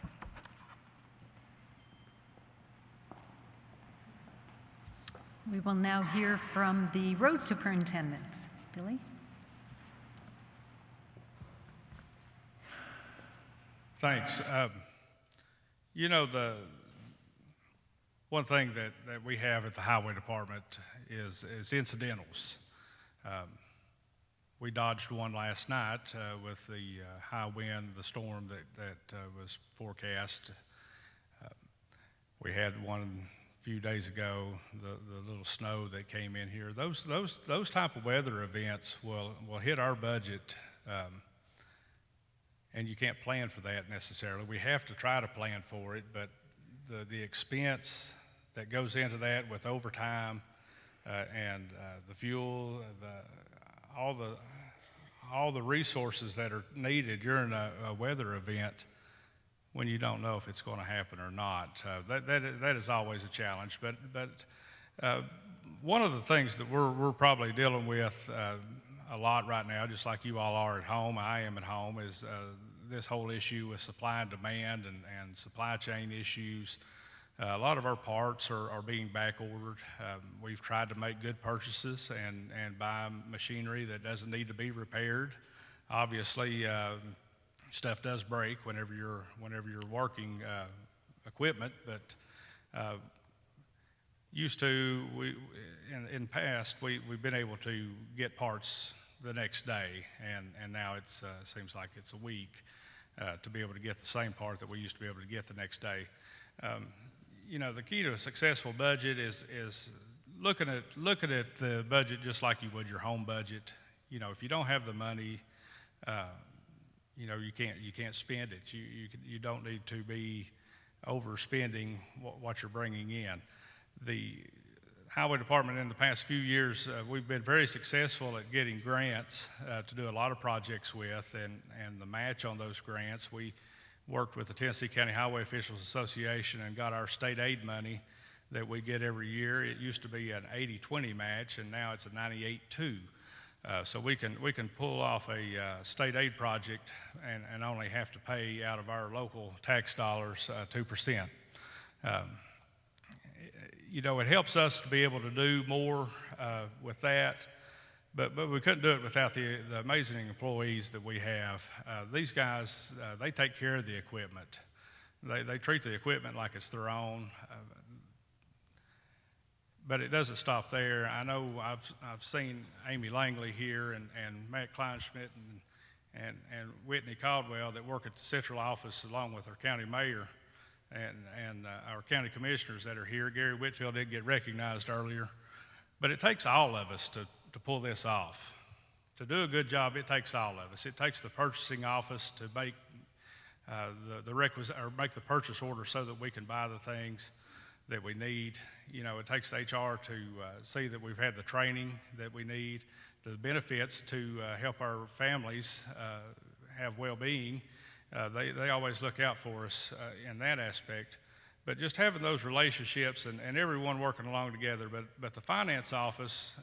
We will now hear from the road superintendents. Billy? Thanks. You know, the one thing that we have at the highway department is incidentals. We dodged one last night with the high wind, the storm that was forecast. We had one a few days ago, the little snow that came in here. Those type of weather events will hit our budget. And you can't plan for that necessarily. We have to try to plan for it, but the expense that goes into that with overtime and the fuel, all the resources that are needed during a weather event, when you don't know if it's going to happen or not, that is always a challenge. But one of the things that we're probably dealing with a lot right now, just like you all are at home, I am at home, is this whole issue with supply and demand and supply chain issues. A lot of our parts are being back ordered. We've tried to make good purchases and buy machinery that doesn't need to be repaired. Obviously, stuff does break whenever you're working equipment, but used to, in the past, we've been able to get parts the next day, and now it seems like it's a week to be able to get the same part that we used to be able to get the next day. You know, the key to a successful budget is looking at the budget just like you would your home budget. You know, if you don't have the money, you know, you can't spend it. You don't need to be overspending what you're bringing in. The highway department in the past few years, we've been very successful at getting grants to do a lot of projects with, and the match on those grants, we worked with the Tennessee County Highway Officials Association and got our state aid money that we get every year. It used to be an 80-20 match, and now it's a 98-2. So we can pull off a state aid project and only have to pay out of our local tax dollars 2%. You know, it helps us to be able to do more with that, but we couldn't do it without the amazing employees that we have. These guys, they take care of the equipment. They treat the equipment like it's their own. But it doesn't stop there. I know I've seen Amy Langley here and Matt Kleinschmidt and Whitney Caldwell that work at the central office along with our county mayor and our county commissioners that are here. Gary Whitfield did get recognized earlier. But it takes all of us to pull this off. To do a good job, it takes all of us. It takes the purchasing office to make the requisite, or make the purchase order so that we can buy the things that we need. You know, it takes HR to see that we've had the training that we need, the benefits to help our families have well-being. They always look out for us in that aspect. But just having those relationships and everyone working along together. But the finance office,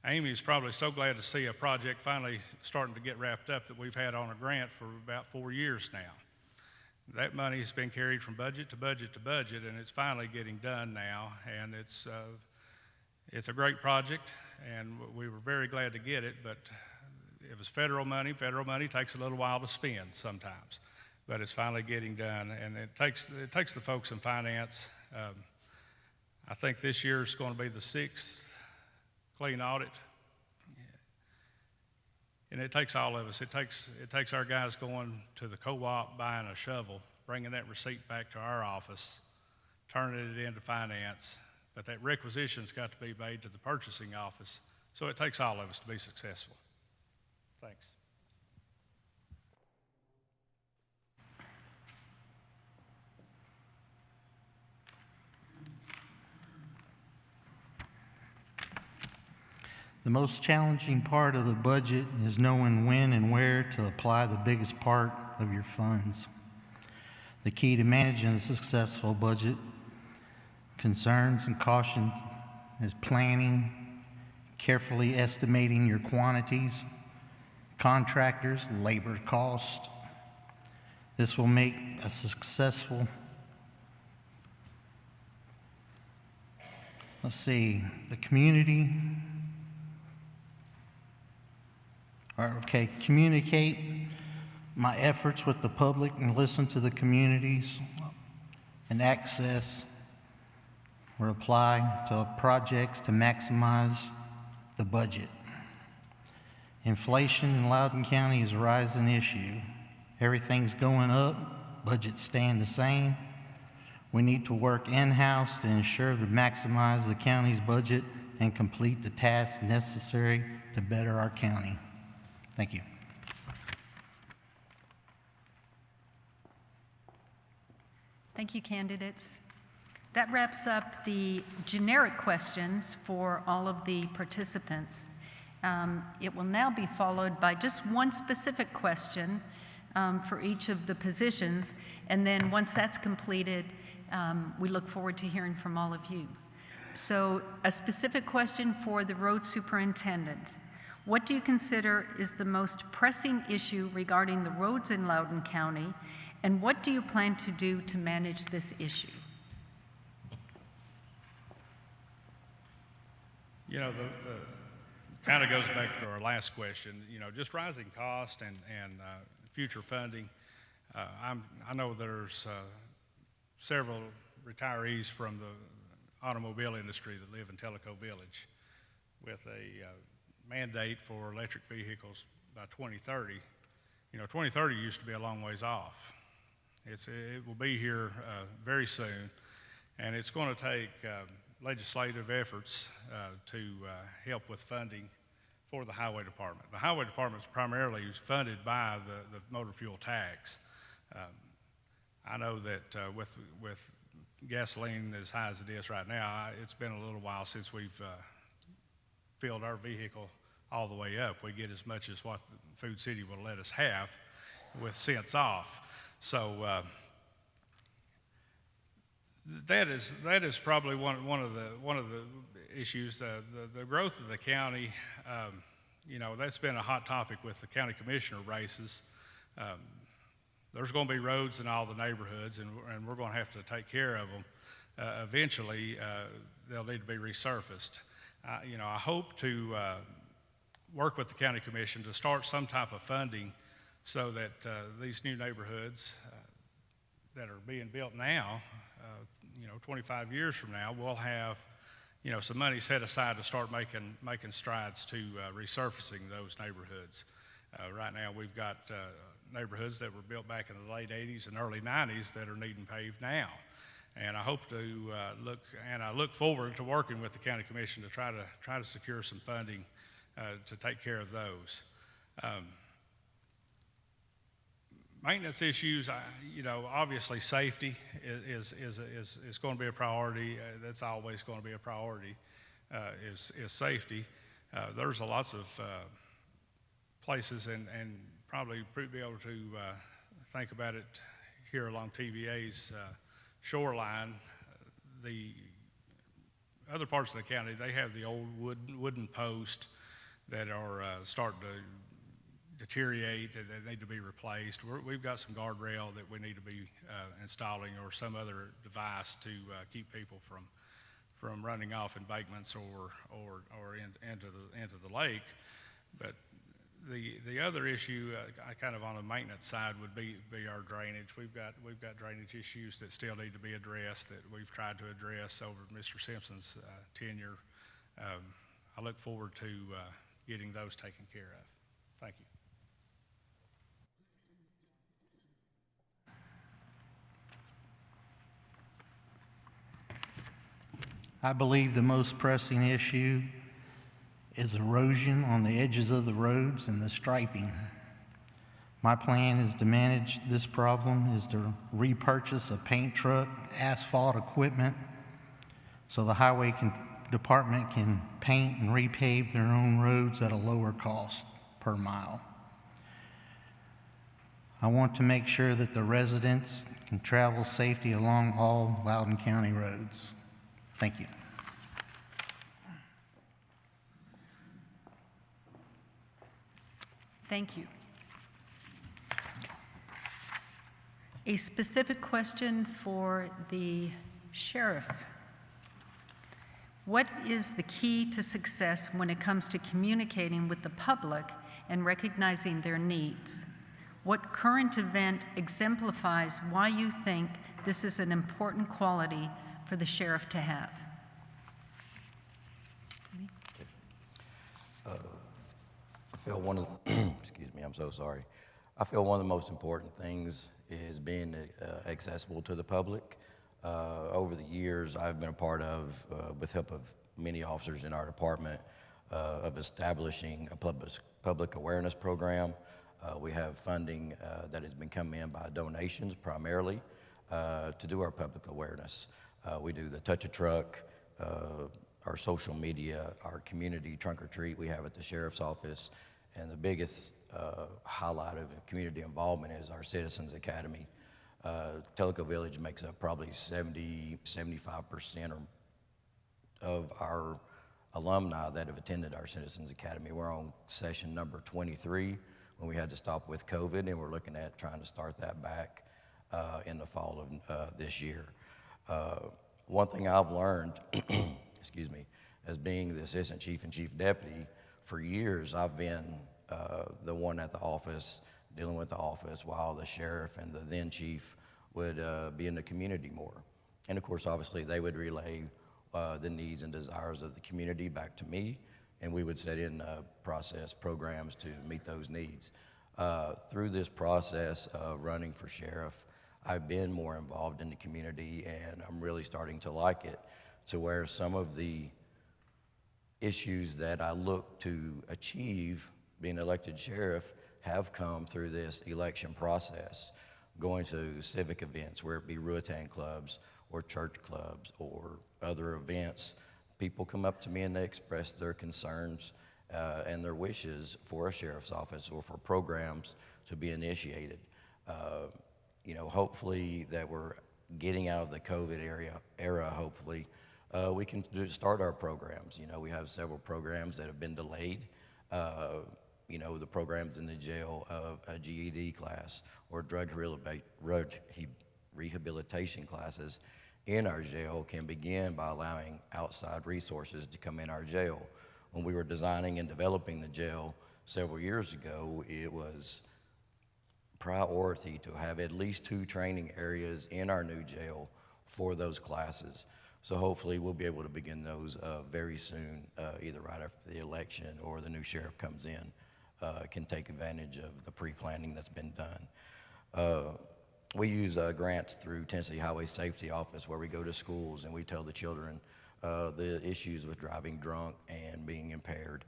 Amy is probably so glad to see a project finally starting to get wrapped up that we've had on a grant for about 4 years now. That money has been carried from budget to budget to budget, and it's finally getting done now. And it's a great project, and we were very glad to get it. But it was federal money. Federal money takes a little while to spend sometimes, but it's finally getting done. And it takes the folks in finance. I think this year is going to be the 6th clean audit, and it takes all of us. It takes our guys going to the co-op, buying a shovel, bringing that receipt back to our office, turning it into finance. But that requisition's got to be made to the purchasing office. So it takes all of us to be successful. Thanks. The most challenging part of the budget is knowing when and where to apply the biggest part of your funds. The key to managing a successful budget concerns and caution is planning, carefully estimating your quantities, contractors, labor cost. This will make a successful, the community. Communicate my efforts with the public and listen to the communities and access or apply to projects to maximize the budget. Inflation in Loudoun County is a rising issue. Everything's going up, budgets staying the same. We need to work in-house to ensure to maximize the county's budget and complete the tasks necessary to better our county. Thank you. Thank you, candidates. That wraps up the generic questions for all of the participants. It will now be followed by just one specific question for each of the positions, and then once that's completed, we look forward to hearing from all of you. So, a specific question for the road superintendent. What do you consider is the most pressing issue regarding the roads in Loudoun County, and what do you plan to do to manage this issue? You know, the kind of goes back to our last question. You know, just rising cost and future funding. I know there's several retirees from the automobile industry that live in Teleco Village with a mandate for electric vehicles by 2030. You know, 2030 used to be a long ways off. It will be here very soon, and it's going to take legislative efforts to help with funding for the highway department. The highway department is primarily funded by the motor fuel tax. I know that with gasoline as high as it is right now, it's been a little while since we've filled our vehicle all the way up. We get as much as what Food City will let us have with cents off. So that is probably one of the issues. The growth of the county, you know, that's been a hot topic with the county commissioner races. There's going to be roads in all the neighborhoods, and we're going to have to take care of them. Eventually, they'll need to be resurfaced. You know, I hope to work with the county commission to start some type of funding so that these new neighborhoods that are being built now, you know, 25 years from now, will have, you know, some money set aside to start making strides to resurfacing those neighborhoods. Right now, we've got neighborhoods that were built back in the late 80s and early 90s that are needing paved now. And I hope to I look forward to working with the county commission to try to secure some funding to take care of those. Maintenance issues, obviously safety is going to be a priority. That's always going to be a priority. Is safety. There's lots of places and probably be able to think about it here along TVA's shoreline. The other parts of the county, they have the old wooden posts that are starting to deteriorate and they need to be replaced. We've got some guardrail that we need to be installing, or some other device to keep people from running off embankments or into the lake. But the other issue, kind of on the maintenance side, would be our drainage. We've got drainage issues that still need to be addressed that we've tried to address over Mr. Simpson's tenure. I look forward to getting those taken care of. Thank you. I believe the most pressing issue is erosion on the edges of the roads and the striping. My plan is to manage this problem is to repurchase a paint truck, asphalt equipment, so the highway department can paint and repave their own roads at a lower cost per mile. I want to make sure that the residents can travel safely along all Loudoun County roads. Thank you. Thank you. A specific question for the sheriff. What is the key to success when it comes to communicating with the public and recognizing their needs? What current event exemplifies why you think this is an important quality for the sheriff to have? I feel one of the, excuse me, I'm so sorry. I feel one of the most important things is being accessible to the public. Over the years, I've been a part of, with help of many officers in our department, of establishing a public awareness program. We have funding that has been coming in by donations primarily to do our public awareness. We do the Touch a Truck, our social media, our community trunk or treat we have at the sheriff's office, and the biggest highlight of community involvement is our Citizens Academy. Teleco Village makes up probably 75% of our alumni that have attended our Citizens Academy. We're on session number 23 when we had to stop with COVID, and we're looking at trying to start that back in the fall of this year. One thing I've learned, excuse me, as being the assistant chief and chief deputy, for years I've been the one at the office, dealing with the office, while the sheriff and the then chief would be in the community more. And of course, obviously, they would relay the needs and desires of the community back to me, and we would set in process programs to meet those needs. Through this process of running for sheriff, I've been more involved in the community, and I'm really starting to like it, to where some of the issues that I look to achieve being elected sheriff have come through this election process, going to civic events, where it be Ruatan clubs or church clubs or other events. People come up to me and they express their concerns and their wishes for a sheriff's office or for programs to be initiated. Hopefully that we're getting out of the COVID era, hopefully, we can start our programs. We have several programs that have been delayed. The programs in the jail of a GED class or drug rehabilitation classes in our jail can begin by allowing outside resources to come in our jail. When we were designing and developing the jail several years ago, it was priority to have at least 2 training areas in our new jail for those classes. So hopefully we'll be able to begin those very soon, either right after the election or the new sheriff comes in, can take advantage of the pre-planning that's been done. we use grants through Tennessee Highway Safety Office where we go to schools and we tell the children the issues with driving drunk and being impaired.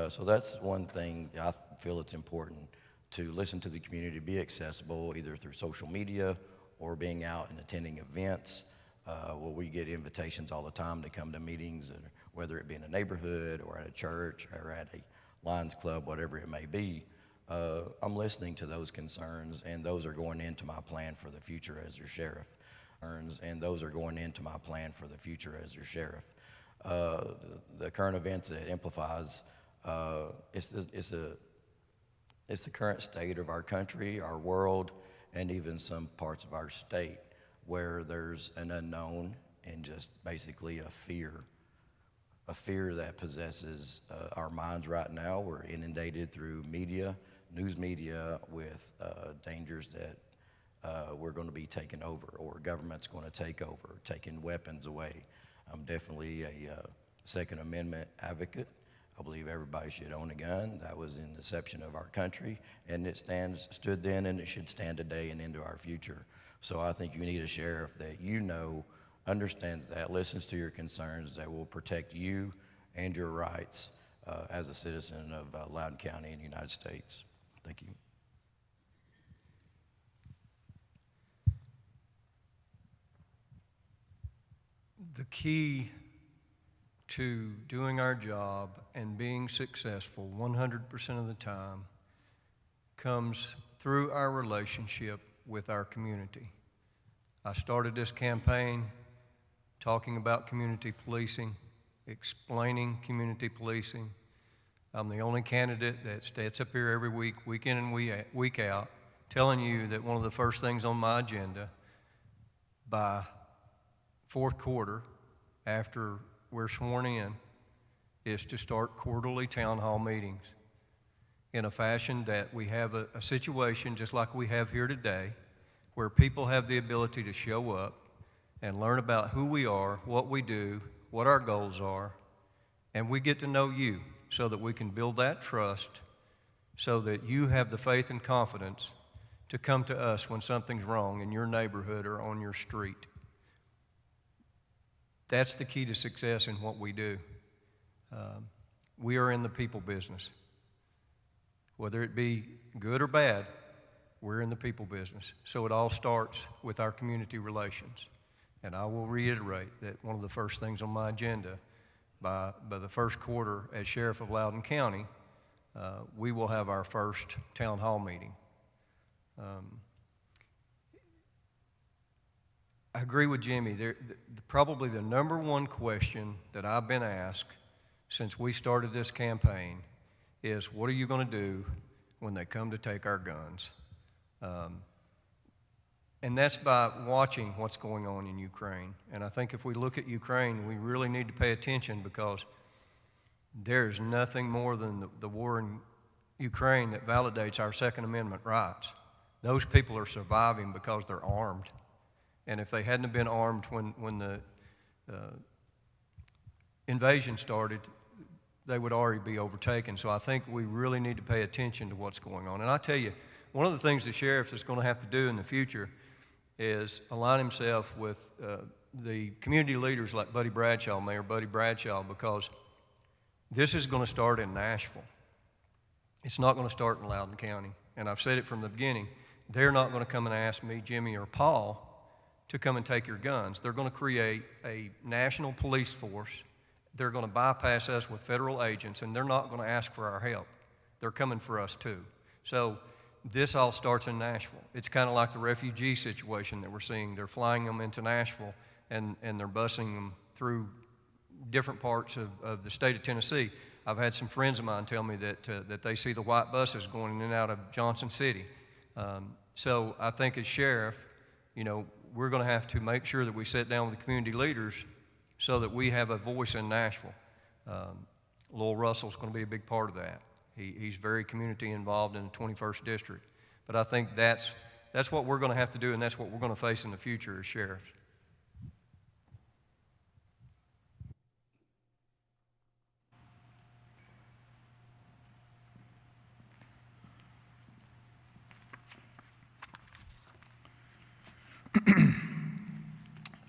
So that's one thing I feel it's important to listen to the community, be accessible either through social media or being out and attending events. Where we get invitations all the time to come to meetings, whether it be in a neighborhood or at a church or at a Lions Club, whatever it may be. I'm listening to those concerns, and those are going into my plan for the future as your sheriff. And those are going into my plan for the future as your sheriff. The current events at Exemplifies, it's the current state of our country, our world, and even some parts of our state where there's an unknown and just basically a fear that possesses our minds right now. We're inundated through media, news media, with dangers that we're going to be taken over, or government's going to take over, taking weapons away. I'm definitely a Second Amendment advocate. I believe everybody should own a gun. That was in the inception of our country, and it stood then, and it should stand today and into our future. So I think you need a sheriff that you know understands that, listens to your concerns, that will protect you and your rights as a citizen of Loudoun County in the United States. Thank you. The key to doing our job and being successful 100% of the time comes through our relationship with our community. I started this campaign talking about community policing, explaining community policing. I'm the only candidate that stands up here every week, week in and week out, telling you that one of the first things on my agenda by fourth quarter, after we're sworn in, is to start quarterly town hall meetings in a fashion that we have a situation just like we have here today, where people have the ability to show up and learn about who we are, what we do, what our goals are, and we get to know you so that we can build that trust so that you have the faith and confidence to come to us when something's wrong in your neighborhood or on your street. That's the key to success in what we do. We are in the people business. Whether it be good or bad, we're in the people business. So it all starts with our community relations. And I will reiterate that one of the first things on my agenda by the first quarter as Sheriff of Loudoun County, we will have our first town hall meeting. I agree with Jimmy. Probably the number one question that I've been asked since we started this campaign is, what are you going to do when they come to take our guns? And that's by watching what's going on in Ukraine. And I think if we look at Ukraine, we really need to pay attention, because there's nothing more than the war in Ukraine that validates our Second Amendment rights. Those people are surviving because they're armed. And if they hadn't have been armed when the invasion started, they would already be overtaken. So I think we really need to pay attention to what's going on. And I tell you, one of the things the sheriff is going to have to do in the future is align himself with the community leaders like Buddy Bradshaw, Mayor Buddy Bradshaw, because this is going to start in Nashville. It's not going to start in Loudoun County. And I've said it from the beginning, they're not going to come and ask me, Jimmy, or Paul to come and take your guns. They're going to create a national police force. They're going to bypass us with federal agents, and they're not going to ask for our help. They're coming for us too. So this all starts in Nashville. It's kind of like the refugee situation that we're seeing. They're flying them into Nashville, and they're busing them through different parts of the state of Tennessee. I've had some friends of mine tell me that they see the white buses going in and out of Johnson City. So I think as sheriff, we're going to have to make sure that we sit down with the community leaders so that we have a voice in Nashville. Lowell Russell's going to be a big part of that. He's very community involved in the 21st District. But I think that's what we're going to have to do, and that's what we're going to face in the future as sheriffs.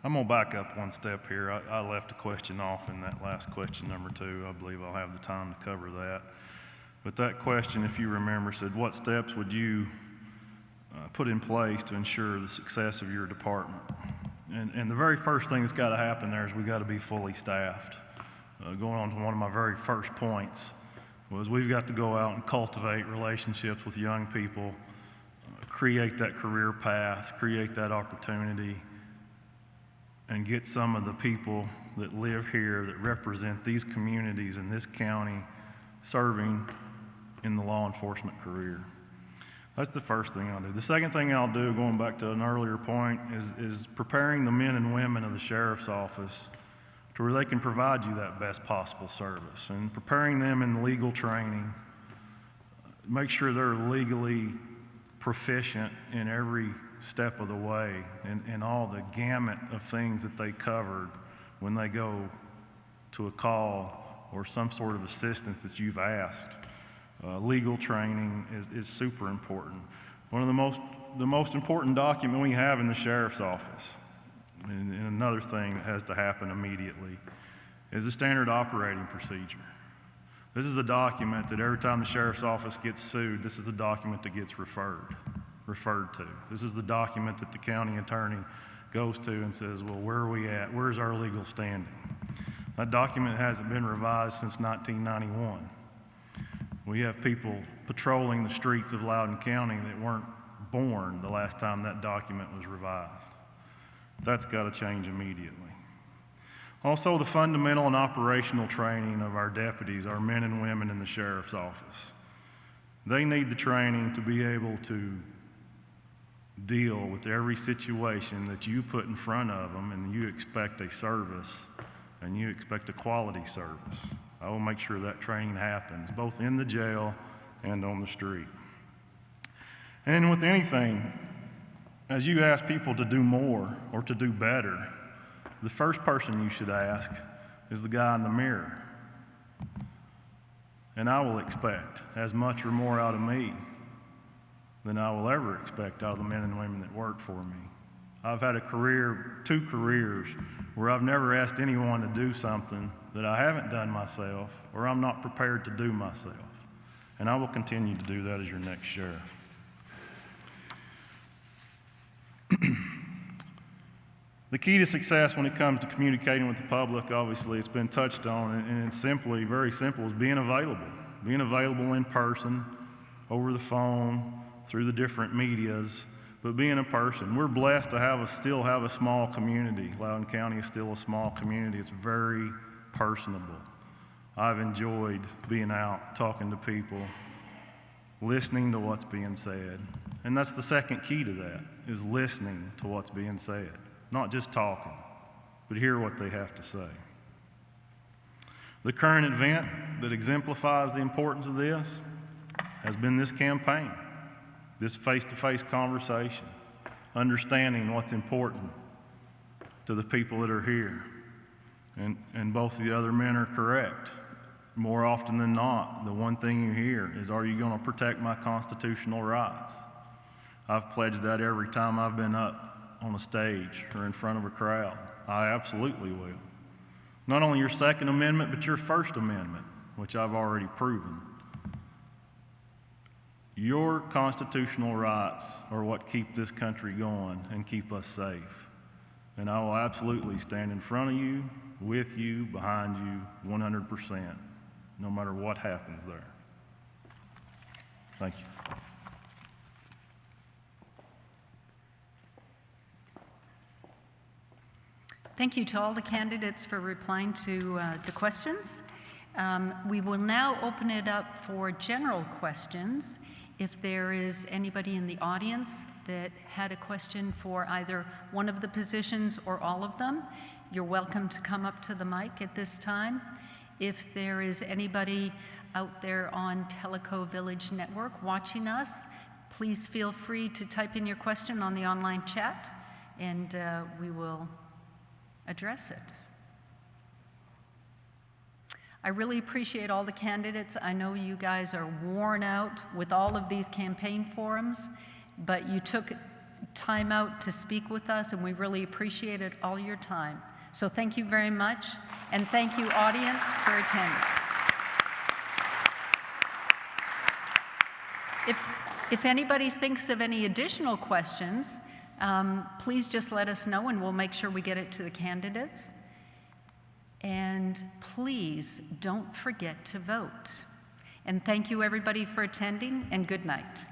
I'm going to back up one step here. I left a question off in that last question, number 2. I believe I'll have the time to cover that. But that question, if you remember, said, what steps would you put in place to ensure the success of your department? And the very first thing that's got to happen there is we got to be fully staffed. Going on to one of my very first points was we've got to go out and cultivate relationships with young people, create that career path, create that opportunity, and get some of the people that live here that represent these communities in this county serving in the law enforcement career. That's the first thing I'll do. The second thing I'll do, going back to an earlier point, is preparing the men and women of the sheriff's office to where they can provide you that best possible service, and preparing them in legal training, make sure they're legally proficient in every step of the way and all the gamut of things that they covered when they go to a call or some sort of assistance that you've asked. Legal training is super important. One of the most important document we have in the sheriff's office, and another thing that has to happen immediately, is the standard operating procedure. This is a document that every time the sheriff's office gets sued, this is a document that gets referred to. This is the document that the county attorney goes to and says, well, where are we at? Where's our legal standing? That document hasn't been revised since 1991. We have people patrolling the streets of Loudoun County that weren't born the last time that document was revised. That's got to change immediately. Also, the fundamental and operational training of our deputies, our men and women in the sheriff's office. They need the training to be able to deal with every situation that you put in front of them, and you expect a service and you expect a quality service. I will make sure that training happens, both in the jail and on the street. And with anything, as you ask people to do more or to do better, the first person you should ask is the guy in the mirror. And I will expect as much or more out of me than I will ever expect out of the men and women that work for me. I've had two careers, where I've never asked anyone to do something that I haven't done myself or I'm not prepared to do myself. And I will continue to do that as your next sheriff. The key to success when it comes to communicating with the public, obviously, it's been touched on, and it's simply, very simple, is being available. Being available in person, over the phone, through the different medias, but being a person. We're blessed to still have a small community. Loudoun County is still a small community. It's very personable. I've enjoyed being out, talking to people, listening to what's being said. And that's the second key to that, is listening to what's being said. Not just talking, but hear what they have to say. The current event that exemplifies the importance of this has been this campaign, this face-to-face conversation, understanding what's important to the people that are here. And both the other men are correct. More often than not, the one thing you hear is, are you going to protect my constitutional rights? I've pledged that every time I've been up on a stage or in front of a crowd. I absolutely will. Not only your Second Amendment, but your First Amendment, which I've already proven. Your constitutional rights are what keep this country going and keep us safe. And I will absolutely stand in front of you, with you, behind you, 100%, no matter what happens there. Thank you. Thank you to all the candidates for replying to the questions. We will now open it up for general questions. If there is anybody in the audience that had a question for either one of the positions or all of them, you're welcome to come up to the mic at this time. If there is anybody out there on Teleco Village Network watching us, please feel free to type in your question on the online chat, and we will address it. I really appreciate all the candidates. I know you guys are worn out with all of these campaign forums, but you took time out to speak with us, and we really appreciated all your time. So thank you very much, and thank you, audience, for attending. If anybody thinks of any additional questions, please just let us know, and we'll make sure we get it to the candidates. And please don't forget to vote. And thank you, everybody, for attending, and good night.